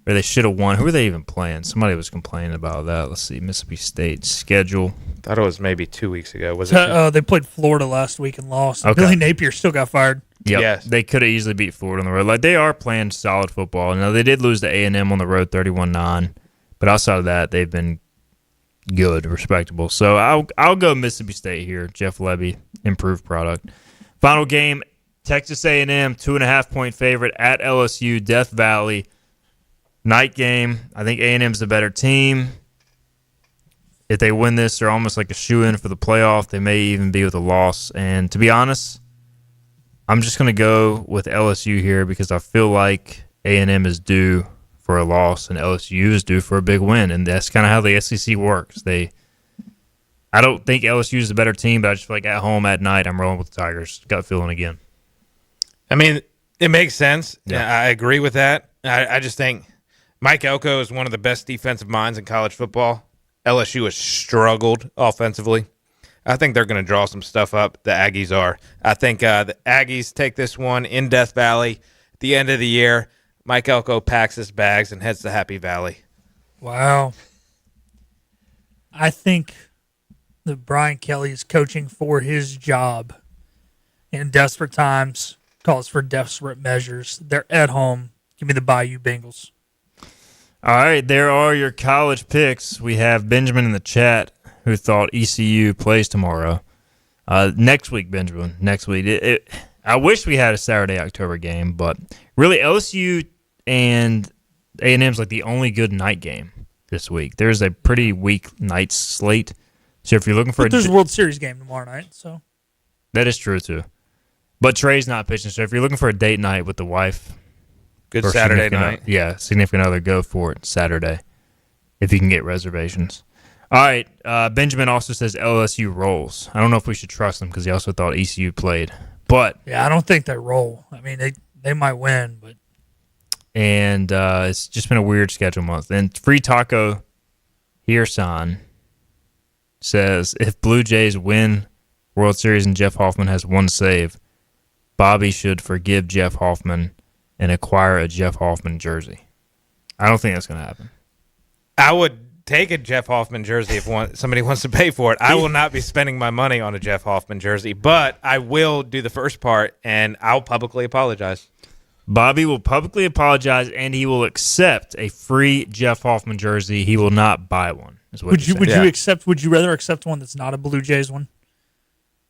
Speaker 3: Or they should have won. Who were they even playing? Somebody was complaining about that. Let's see, Mississippi State's schedule.
Speaker 4: Thought it was maybe 2 weeks ago. Was it?
Speaker 5: They played Florida last week and lost.
Speaker 3: Okay.
Speaker 5: Billy Napier still got fired.
Speaker 3: Yep.
Speaker 4: Yes.
Speaker 3: They could have easily beat Florida on the road. Like, they are playing solid football. Now, they did lose to A&M on the road 31-9. But outside of that, they've been good, respectable. So I'll go Mississippi State here. Jeff Lebby, improved product. Final game, Texas A&M, 2.5-point favorite at LSU, Death Valley. Night game. I think A&M's the better team. If they win this, they're almost like a shoe-in for the playoff. They may even be with a loss. And to be honest, I'm just going to go with LSU here because I feel like A&M is due for a loss and LSU is due for a big win. And that's kind of how the SEC works. I don't think LSU is the better team, but I just feel like at home at night, I'm rolling with the Tigers. Gut feeling again.
Speaker 4: I mean, it makes sense.
Speaker 3: Yeah.
Speaker 4: I agree with that. I just think Mike Elko is one of the best defensive minds in college football. LSU has struggled offensively. I think they're going to draw some stuff up. The Aggies are. I think the Aggies take this one in Death Valley at the end of the year. Mike Elko packs his bags and heads to Happy Valley.
Speaker 5: Wow. I think that Brian Kelly is coaching for his job. In desperate times, calls for desperate measures. They're at home. Give me the Bayou Bengals.
Speaker 3: All right, there are your college picks. We have Benjamin in the chat who thought ECU plays tomorrow. Next week, Benjamin. Next week. I wish we had a Saturday, October game, but really LSU and A&M's like the only good night game this week. There's a pretty weak night slate. So if you're looking for
Speaker 5: there's a World Series game tomorrow night, so
Speaker 3: that is true too. But Trey's not pitching, so if you're looking for a date night with the wife,
Speaker 4: good Saturday night.
Speaker 3: Significant other, go for it Saturday if you can get reservations. All right, Benjamin also says LSU rolls. I don't know if we should trust him because he also thought ECU played. But
Speaker 5: yeah, I don't think they roll. I mean, they might win, but
Speaker 3: it's just been a weird schedule month. And Free Taco Hirsan says if Blue Jays win World Series and Jeff Hoffman has one save, Bobby should forgive Jeff Hoffman and acquire a Jeff Hoffman jersey. I don't think that's going to happen.
Speaker 4: I would take a Jeff Hoffman jersey if somebody wants to pay for it. I will not be spending my money on a Jeff Hoffman jersey, but I will do the first part, and I'll publicly apologize.
Speaker 3: Bobby will publicly apologize, and he will accept a free Jeff Hoffman jersey. He will not buy one.
Speaker 5: Would you rather accept one that's not a Blue Jays one?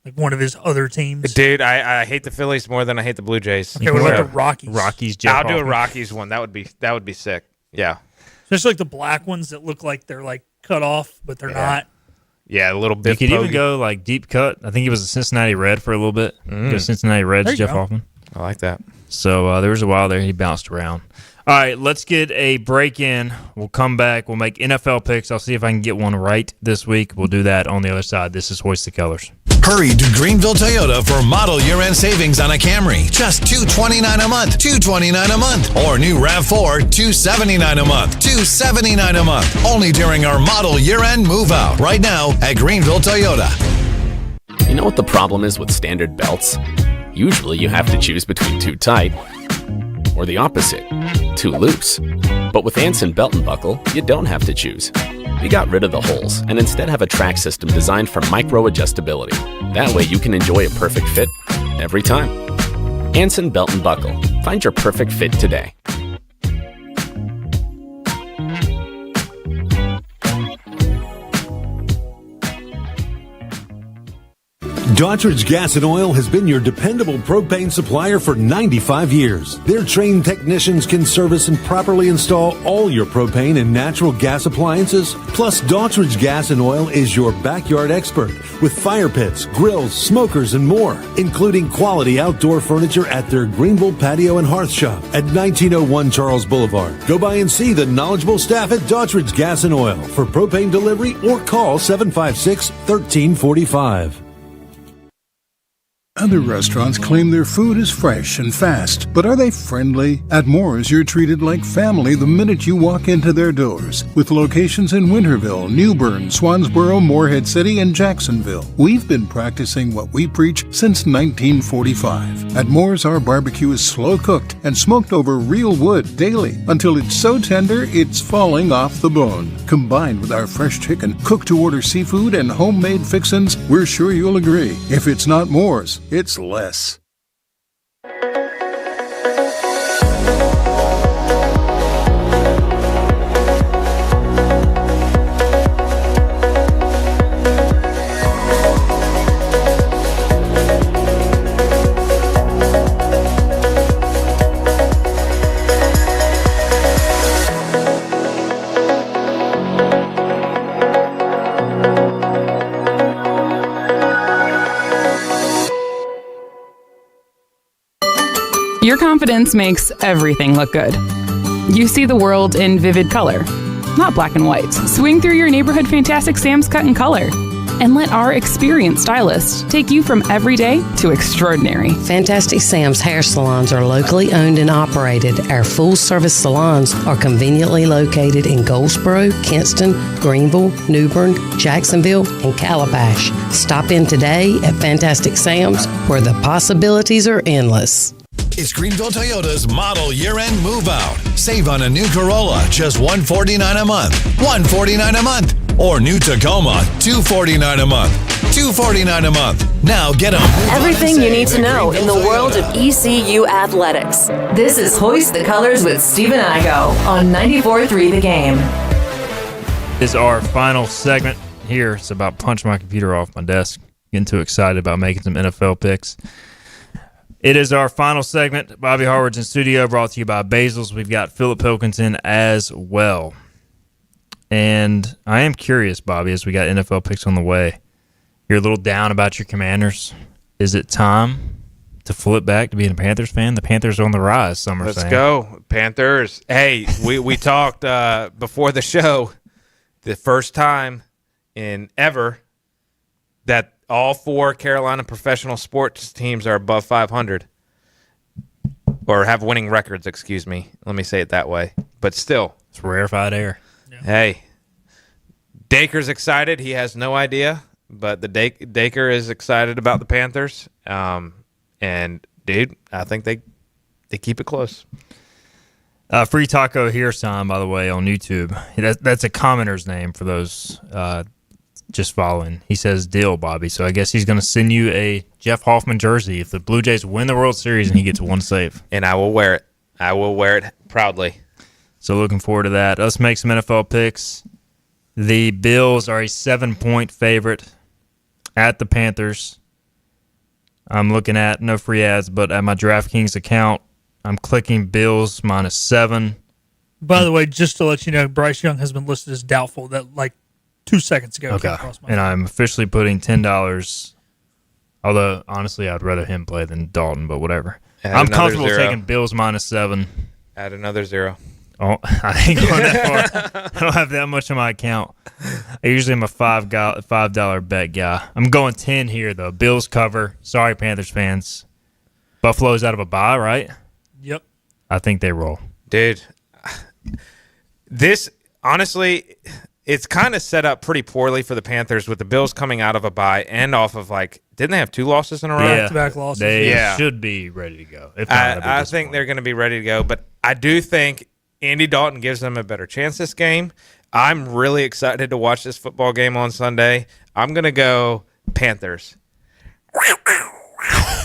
Speaker 5: Like one of his other teams?
Speaker 4: Dude, I hate the Phillies more than I hate the Blue Jays.
Speaker 5: Okay, what about the Rockies?
Speaker 3: Rockies, Jeff
Speaker 4: I'll do a
Speaker 3: Hoffman.
Speaker 4: Rockies one. That would be sick. Yeah.
Speaker 5: Especially like the black ones that look like they're like cut off, but they're not.
Speaker 4: Yeah, a little bit.
Speaker 3: You could even go like deep cut. I think he was a Cincinnati Red for a little bit. Go Cincinnati Reds, Jeff Hoffman.
Speaker 4: I like that.
Speaker 3: So there was a while there he bounced around. All right, let's get a break in. We'll come back. We'll make NFL picks. I'll see if I can get one right this week. We'll do that on the other side. This is Hoist the Colors.
Speaker 18: Hurry to Greenville Toyota for model year-end savings on a Camry. Just $229 a month. $229 a month. Or new RAV4, $279 a month. $279 a month. Only during our model year-end move-out. Right now at Greenville Toyota.
Speaker 8: You know what the problem is with standard belts? Usually you have to choose between too tight or the opposite, too loose. But with Anson Belt and Buckle, you don't have to choose. We got rid of the holes and instead have a track system designed for micro-adjustability. That way you can enjoy a perfect fit every time. Anson Belt and Buckle. Find your perfect fit today.
Speaker 19: Daughtridge Gas and Oil has been your dependable propane supplier for 95 years. Their trained technicians can service and properly install all your propane and natural gas appliances. Plus, Daughtridge Gas and Oil is your backyard expert with fire pits, grills, smokers, and more, including quality outdoor furniture at their Greenville Patio and Hearth Shop at 1901 Charles Boulevard. Go by and see the knowledgeable staff at Daughtridge Gas and Oil for propane delivery or call 756-1345.
Speaker 20: Other restaurants claim their food is fresh and fast, but are they friendly? At Moore's, you're treated like family the minute you walk into their doors. With locations in Winterville, New Bern, Swansboro, Morehead City, and Jacksonville, we've been practicing what we preach since 1945. At Moore's, our barbecue is slow cooked and smoked over real wood daily until it's so tender it's falling off the bone. Combined with our fresh chicken, cooked-to-order seafood, and homemade fixins, we're sure you'll agree. If it's not Moore's, it's less.
Speaker 21: Your confidence makes everything look good. You see the world in vivid color, not black and white. Swing through your neighborhood Fantastic Sam's Cut in Color and let our experienced stylists take you from everyday to extraordinary.
Speaker 22: Fantastic Sam's hair salons are locally owned and operated. Our full-service salons are conveniently located in Goldsboro, Kinston, Greenville, New Bern, Jacksonville, and Calabash. Stop in today at Fantastic Sam's, where the possibilities are endless.
Speaker 18: It's Greenville Toyota's model year-end move-out. Save on a new Corolla, just $149 a month. $149 a month. Or new Tacoma, $249 a month. $249 a month. Now get them.
Speaker 1: Everything you need to know in the world of ECU athletics. This is Hoist the Colors with Stephen Igo on 94.3 The Game.
Speaker 3: Is our final segment here. It's about punching my computer off my desk. Getting too excited about making some NFL picks. It is our final segment. Bobby Harward's in studio, brought to you by Basil's. We've got Philip Pilkington as well. And I am curious, Bobby, as we got NFL picks on the way. You're a little down about your Commanders. Is it time to flip back to being a Panthers fan? The Panthers are on the rise, some are saying.
Speaker 4: Let's go, Panthers. Hey, we talked before the show, the first time in ever that all 4 Carolina professional sports teams are above 500 or have winning records, excuse me. Let me say it that way. But still.
Speaker 3: It's rarefied air.
Speaker 4: Yeah. Hey, Daker's excited. He has no idea, but the Daker is excited about the Panthers. And, dude, I think they keep it close.
Speaker 3: Free Taco here sign, by the way, on YouTube. That's a commenter's name for those just following. He says, deal, Bobby. So I guess he's going to send you a Jeff Hoffman jersey if the Blue Jays win the World Series and he gets one save.
Speaker 4: And I will wear it. I will wear it proudly.
Speaker 3: So looking forward to that. Let's make some NFL picks. The Bills are a 7-point favorite at the Panthers. I'm looking at, no free ads, but at my DraftKings account, I'm clicking Bills -7.
Speaker 5: By the way, just to let you know, Bryce Young has been listed as doubtful. That like 2 seconds ago.
Speaker 3: Okay. And I'm officially putting $10. Although, honestly, I'd rather him play than Dalton, but whatever. I'm comfortable taking Bills -7.
Speaker 4: Add another 0.
Speaker 3: Oh, I ain't going that far. I don't have that much on my account. I usually am a $5 bet guy. I'm going 10 here, though. Bills cover. Sorry, Panthers fans. Buffalo's out of a bye, right?
Speaker 5: Yep.
Speaker 3: I think they roll.
Speaker 4: Dude, this, honestly, it's kind of set up pretty poorly for the Panthers with the Bills coming out of a bye and off of, didn't they have 2 losses in a row?
Speaker 3: Yeah.
Speaker 5: Back-to-back losses.
Speaker 3: They should be ready to go. If not,
Speaker 4: I think they're going to be ready to go, but I do think Andy Dalton gives them a better chance this game. I'm really excited to watch this football game on Sunday. I'm going to go Panthers.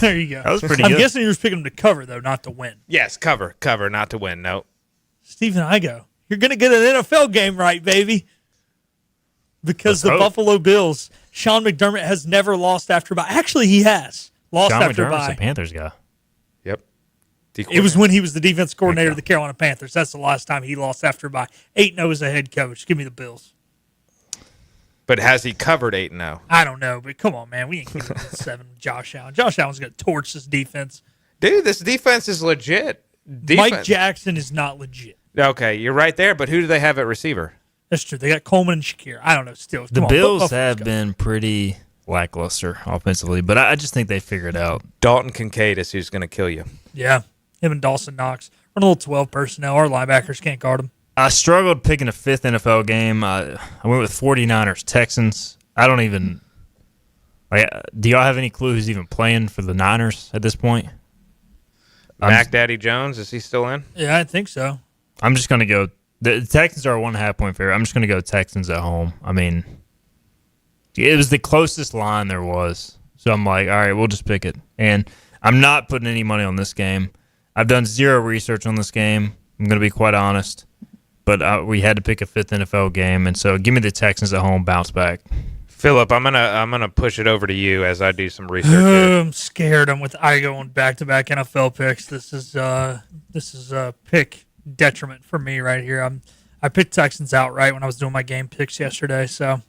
Speaker 5: There you go.
Speaker 3: That was pretty
Speaker 5: I'm
Speaker 3: good.
Speaker 5: guessing you're just picking them to cover, though, not to win.
Speaker 4: Yes, cover, not to win. No.
Speaker 5: Stephen Igo, you're going to get an NFL game right, baby. Because the Buffalo Bills, Sean McDermott has never lost after bye. Actually, he has lost
Speaker 3: Sean
Speaker 5: after
Speaker 3: McDermott's
Speaker 5: bye.
Speaker 3: a Panthers guy.
Speaker 4: Yep.
Speaker 5: It was when he was the defense coordinator of the Carolina Panthers. That's the last time he lost after bye. 8-0 as a head coach. Give me the Bills.
Speaker 4: But has he covered 8-0?
Speaker 5: I don't know, but come on, man. We ain't giving 7 with Josh Allen. Josh Allen's going to torch this defense.
Speaker 4: Dude, this defense is legit.
Speaker 5: Mike Jackson is not legit.
Speaker 4: Okay, you're right there, but who do they have at receiver?
Speaker 5: That's true. They got Coleman and Shakir. I don't know. Still,
Speaker 3: The Bills have been pretty lackluster offensively, but I just think they figured it out.
Speaker 4: Dalton Kincaid is who's going to kill you.
Speaker 5: Yeah, him and Dawson Knox. Run a little 12 personnel. Our linebackers can't guard him.
Speaker 3: I struggled picking a 5th NFL game. I went with 49ers, Texans. I don't even do y'all have any clue who's even playing for the Niners at this point?
Speaker 4: Mac Daddy Jones, is he still in?
Speaker 5: Yeah, I think so.
Speaker 3: I'm just going to go. The Texans are a 1.5 point favorite. I'm just going to go Texans at home. I mean, it was the closest line there was. So I'm like, all right, we'll just pick it. And I'm not putting any money on this game. I've done zero research on this game. I'm going to be quite honest. But we had to pick a 5th NFL game, and so give me the Texans at home, bounce back.
Speaker 4: Philip, I'm gonna push it over to you as I do some research here.
Speaker 5: I'm scared. I'm with Igo on back-to-back NFL picks. This is a pick detriment for me right here. I picked Texans outright when I was doing my game picks yesterday, so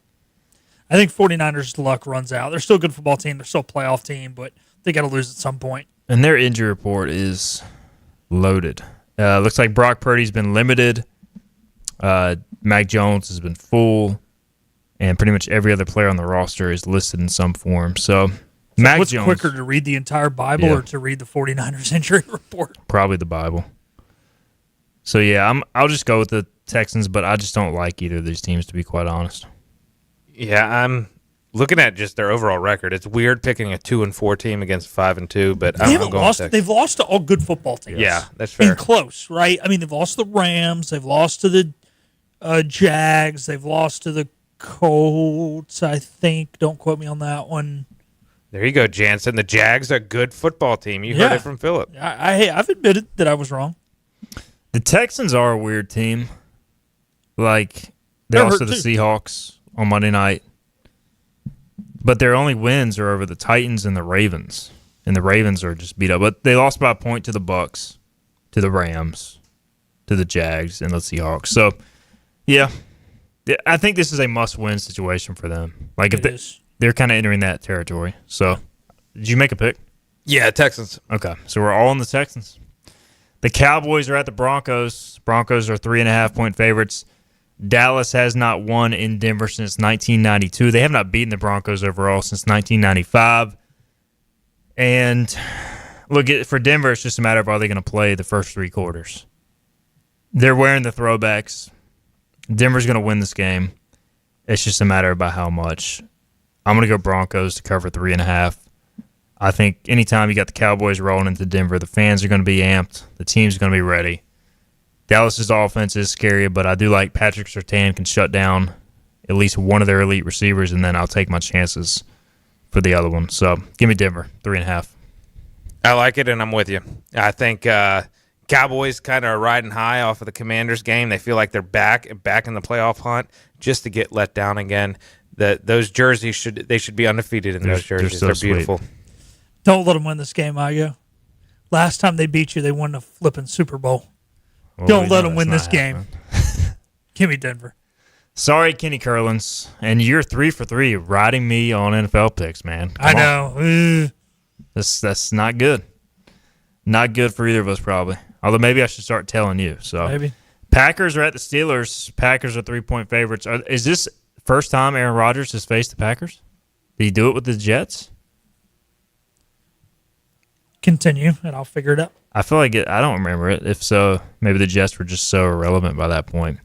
Speaker 5: I think 49ers' luck runs out. They're still a good football team. They're still a playoff team, but they got to lose at some point.
Speaker 3: And their injury report is loaded. Looks like Brock Purdy's been limited. Mac Jones has been full, and pretty much every other player on the roster is listed in some form. So Mac
Speaker 5: what's
Speaker 3: Jones,
Speaker 5: quicker, to read the entire Bible or to read the 49ers injury report?
Speaker 3: Probably the Bible. So, yeah, I'll just go with the Texans, but I just don't like either of these teams, to be quite honest.
Speaker 4: Yeah, I'm looking at just their overall record. It's weird picking a 2-4 team against 5-2, but I'm going Texans.
Speaker 5: They've lost to all good football teams.
Speaker 4: Yeah, that's fair.
Speaker 5: And close, right? I mean, they've lost to the Rams. They've lost to the Jags. They've lost to the Colts, I think. Don't quote me on that one.
Speaker 4: There you go, Jansen. The Jags are a good football team. You heard it from Philip.
Speaker 5: I've admitted that I was wrong.
Speaker 3: The Texans are a weird team. Like, they're also the Seahawks on Monday night. But their only wins are over the Titans and the Ravens. And the Ravens are just beat up. But they lost by a point to the Bucks, to the Rams, to the Jags, and the Seahawks. So, yeah. I think this is a must-win situation for them. Like, if they're kind of entering that territory. So, did you make a pick?
Speaker 4: Yeah, Texans.
Speaker 3: Okay, so we're all in the Texans. The Cowboys are at the Broncos. Broncos are 3.5-point favorites. Dallas has not won in Denver since 1992. They have not beaten the Broncos overall since 1995. And look, for Denver, it's just a matter of are they going to play the first three quarters. They're wearing the throwbacks. Denver's going to win this game. It's just a matter of by how much. I'm going to go Broncos to cover 3.5. I think anytime you got the Cowboys rolling into Denver, the fans are going to be amped. The team's going to be ready. Dallas's offense is scary, but I do like Patrick Surtain can shut down at least one of their elite receivers, and then I'll take my chances for the other one. So give me Denver, 3.5.
Speaker 4: I like it, and I'm with you. I think Cowboys kind of are riding high off of the Commanders game. They feel like they're back in the playoff hunt just to get let down again. Those jerseys should be undefeated in those jerseys. They're beautiful.
Speaker 5: Sweet. Don't let them win this game, Igo. Last time they beat you, they won the flipping Super Bowl.
Speaker 3: Well,
Speaker 5: Don't let them win this game. Give me Denver.
Speaker 3: Sorry, Kenny Curlins. And you're 3 for 3 riding me on NFL picks, man.
Speaker 5: I know.
Speaker 3: That's not good. Not good for either of us, probably. Although maybe I should start telling you. So
Speaker 5: maybe.
Speaker 3: Packers are at the Steelers. Packers are 3-point favorites. Is this first time Aaron Rodgers has faced the Packers? Did he do it with the Jets?
Speaker 5: Continue, and I'll figure it out.
Speaker 3: I feel like I don't remember it. If so, maybe the Jets were just so irrelevant by that point.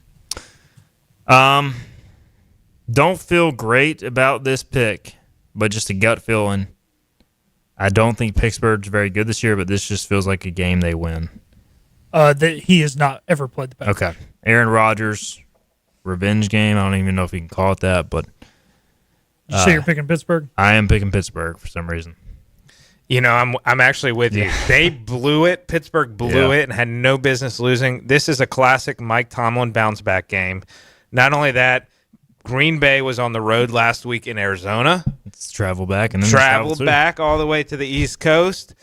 Speaker 3: Don't feel great about this pick, but just a gut feeling. I don't think Pittsburgh's very good this year, but this just feels like a game they win.
Speaker 5: He has not ever played the Packers.
Speaker 3: Okay. Aaron Rodgers, revenge game. I don't even know if you can call it that, but
Speaker 5: you say you're picking Pittsburgh?
Speaker 3: I am picking Pittsburgh for some reason.
Speaker 4: You know, I'm actually with you. They blew it. Pittsburgh blew it and had no business losing. This is a classic Mike Tomlin bounce-back game. Not only that, Green Bay was on the road last week in Arizona.
Speaker 3: It's travel back. And then
Speaker 4: traveled back all the way to the East Coast.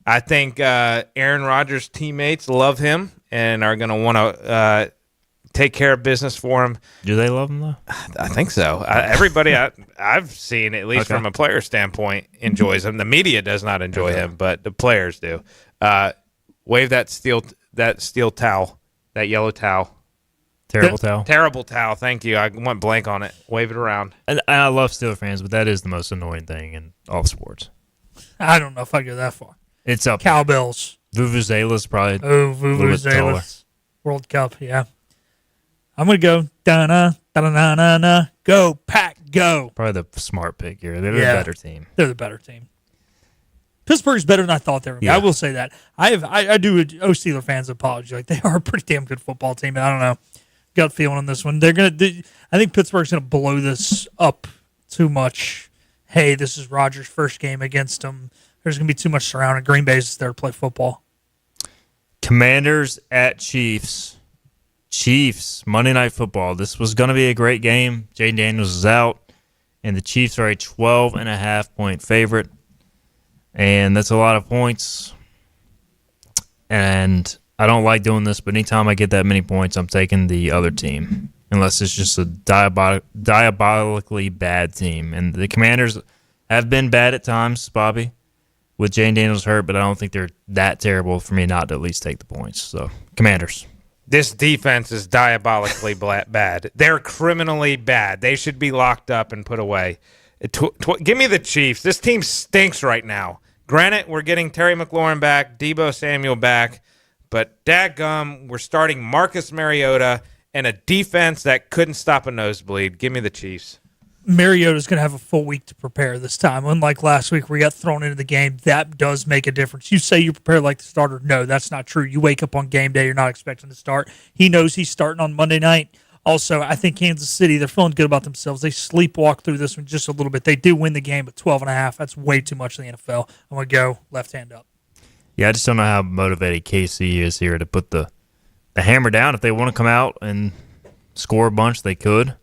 Speaker 4: I think Aaron Rodgers' teammates love him and are going to want to take care of business for him.
Speaker 3: Do they love him, though?
Speaker 4: I think so. Everybody I've seen, at least from a player standpoint, enjoys him. The media does not enjoy him, but the players do. Wave that steel towel, that yellow towel.
Speaker 3: Terrible towel.
Speaker 4: Terrible towel. Thank you. I went blank on it. Wave it around.
Speaker 3: And I love Steelers fans, but that is the most annoying thing in all sports.
Speaker 5: I don't know if I go that far.
Speaker 3: It's up.
Speaker 5: Cowbells.
Speaker 3: Vuvuzela's probably.
Speaker 5: Oh, Vuvuzela's. World Cup, yeah. I'm going to go da-na, da-na-na-na, go, Pack, go.
Speaker 3: Probably the smart pick here. They're the better team.
Speaker 5: They're the better team. Pittsburgh's better than I thought they were. Yeah. I will say that. I do owe Steeler fans an apology. Like, they are a pretty damn good football team, and I don't know. Gut feeling on this one. I think Pittsburgh's going to blow this up too much. Hey, this is Rodgers' first game against them. There's going to be too much surrounding. Green Bay's there to play football.
Speaker 3: Commanders at Chiefs. Chiefs, Monday Night Football. This was going to be a great game. Jaden Daniels is out, and the Chiefs are a 12.5-point favorite. And that's a lot of points. And I don't like doing this, but anytime I get that many points, I'm taking the other team, unless it's just a diabolically bad team. And the Commanders have been bad at times, Bobby, with Jane Daniels hurt, but I don't think they're that terrible for me not to at least take the points. So, Commanders.
Speaker 4: This defense is diabolically bad. They're criminally bad. They should be locked up and put away. Give me the Chiefs. This team stinks right now. Granted, we're getting Terry McLaurin back, Deebo Samuel back, but dadgum, we're starting Marcus Mariota and a defense that couldn't stop a nosebleed. Give me the Chiefs.
Speaker 5: Mariota's going to have a full week to prepare this time. Unlike last week where he got thrown into the game, that does make a difference. You say you prepare like the starter. No, that's not true. You wake up on game day, you're not expecting to start. He knows he's starting on Monday night Also, I think Kansas City, they're feeling good about themselves. They sleepwalk through this one just a little bit. They do win the game, but 12.5, that's way too much in the NFL. I'm going to go left hand up.
Speaker 3: Yeah, I just don't know how motivated KC is here to put the hammer down. If they want to come out and score a bunch, they could.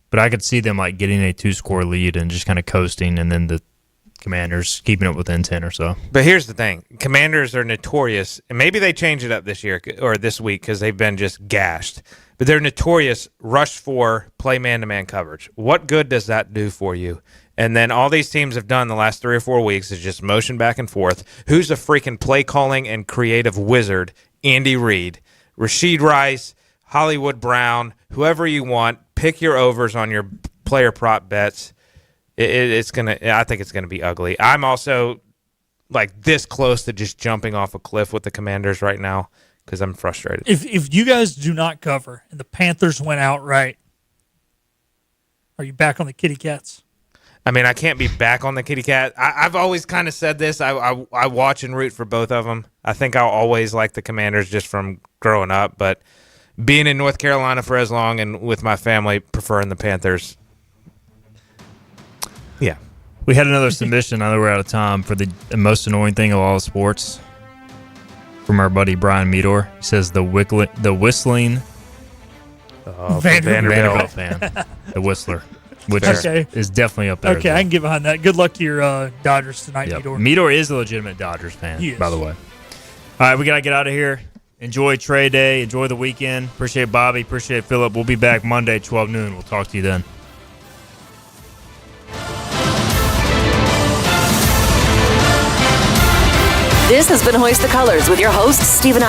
Speaker 3: But I could see them like getting a 2-score lead and just kind of coasting, and then the Commanders keeping it within 10 or so.
Speaker 4: But here's the thing. Commanders are notorious, and maybe they change it up this year or this week because they've been just gashed. But they're notorious rush for, play man-to-man coverage. What good does that do for you? And then all these teams have done the last 3 or 4 weeks is just motion back and forth. Who's a freaking play calling and creative wizard? Andy Reid. Rashid Rice, Hollywood Brown, whoever you want, pick your overs on your player prop bets. I think it's gonna be ugly. I'm also like this close to just jumping off a cliff with the Commanders right now because I'm frustrated.
Speaker 5: If you guys do not cover and the Panthers went outright, are you back on the kitty cats?
Speaker 4: I mean, I can't be back on the kitty cat. I've always kind of said this. I watch and root for both of them. I think I'll always like the Commanders just from growing up, but being in North Carolina for as long and with my family preferring the Panthers. Yeah.
Speaker 3: We had another submission. I know we're out of time for the most annoying thing of all sports from our buddy Brian Meador. He says the whistling
Speaker 5: Vanderbilt
Speaker 3: fan. The whistler. Which is definitely up there.
Speaker 5: Okay, I can get behind that. Good luck to your Dodgers tonight,
Speaker 3: yep.
Speaker 5: Meador.
Speaker 3: Meador is a legitimate Dodgers fan, by the way. All right, we got to get out of here. Enjoy trade day. Enjoy the weekend. Appreciate Bobby. Appreciate Philip. We'll be back Monday, 12 noon. We'll talk to you then.
Speaker 1: This has been Hoist the Colors with your host, Stephen I.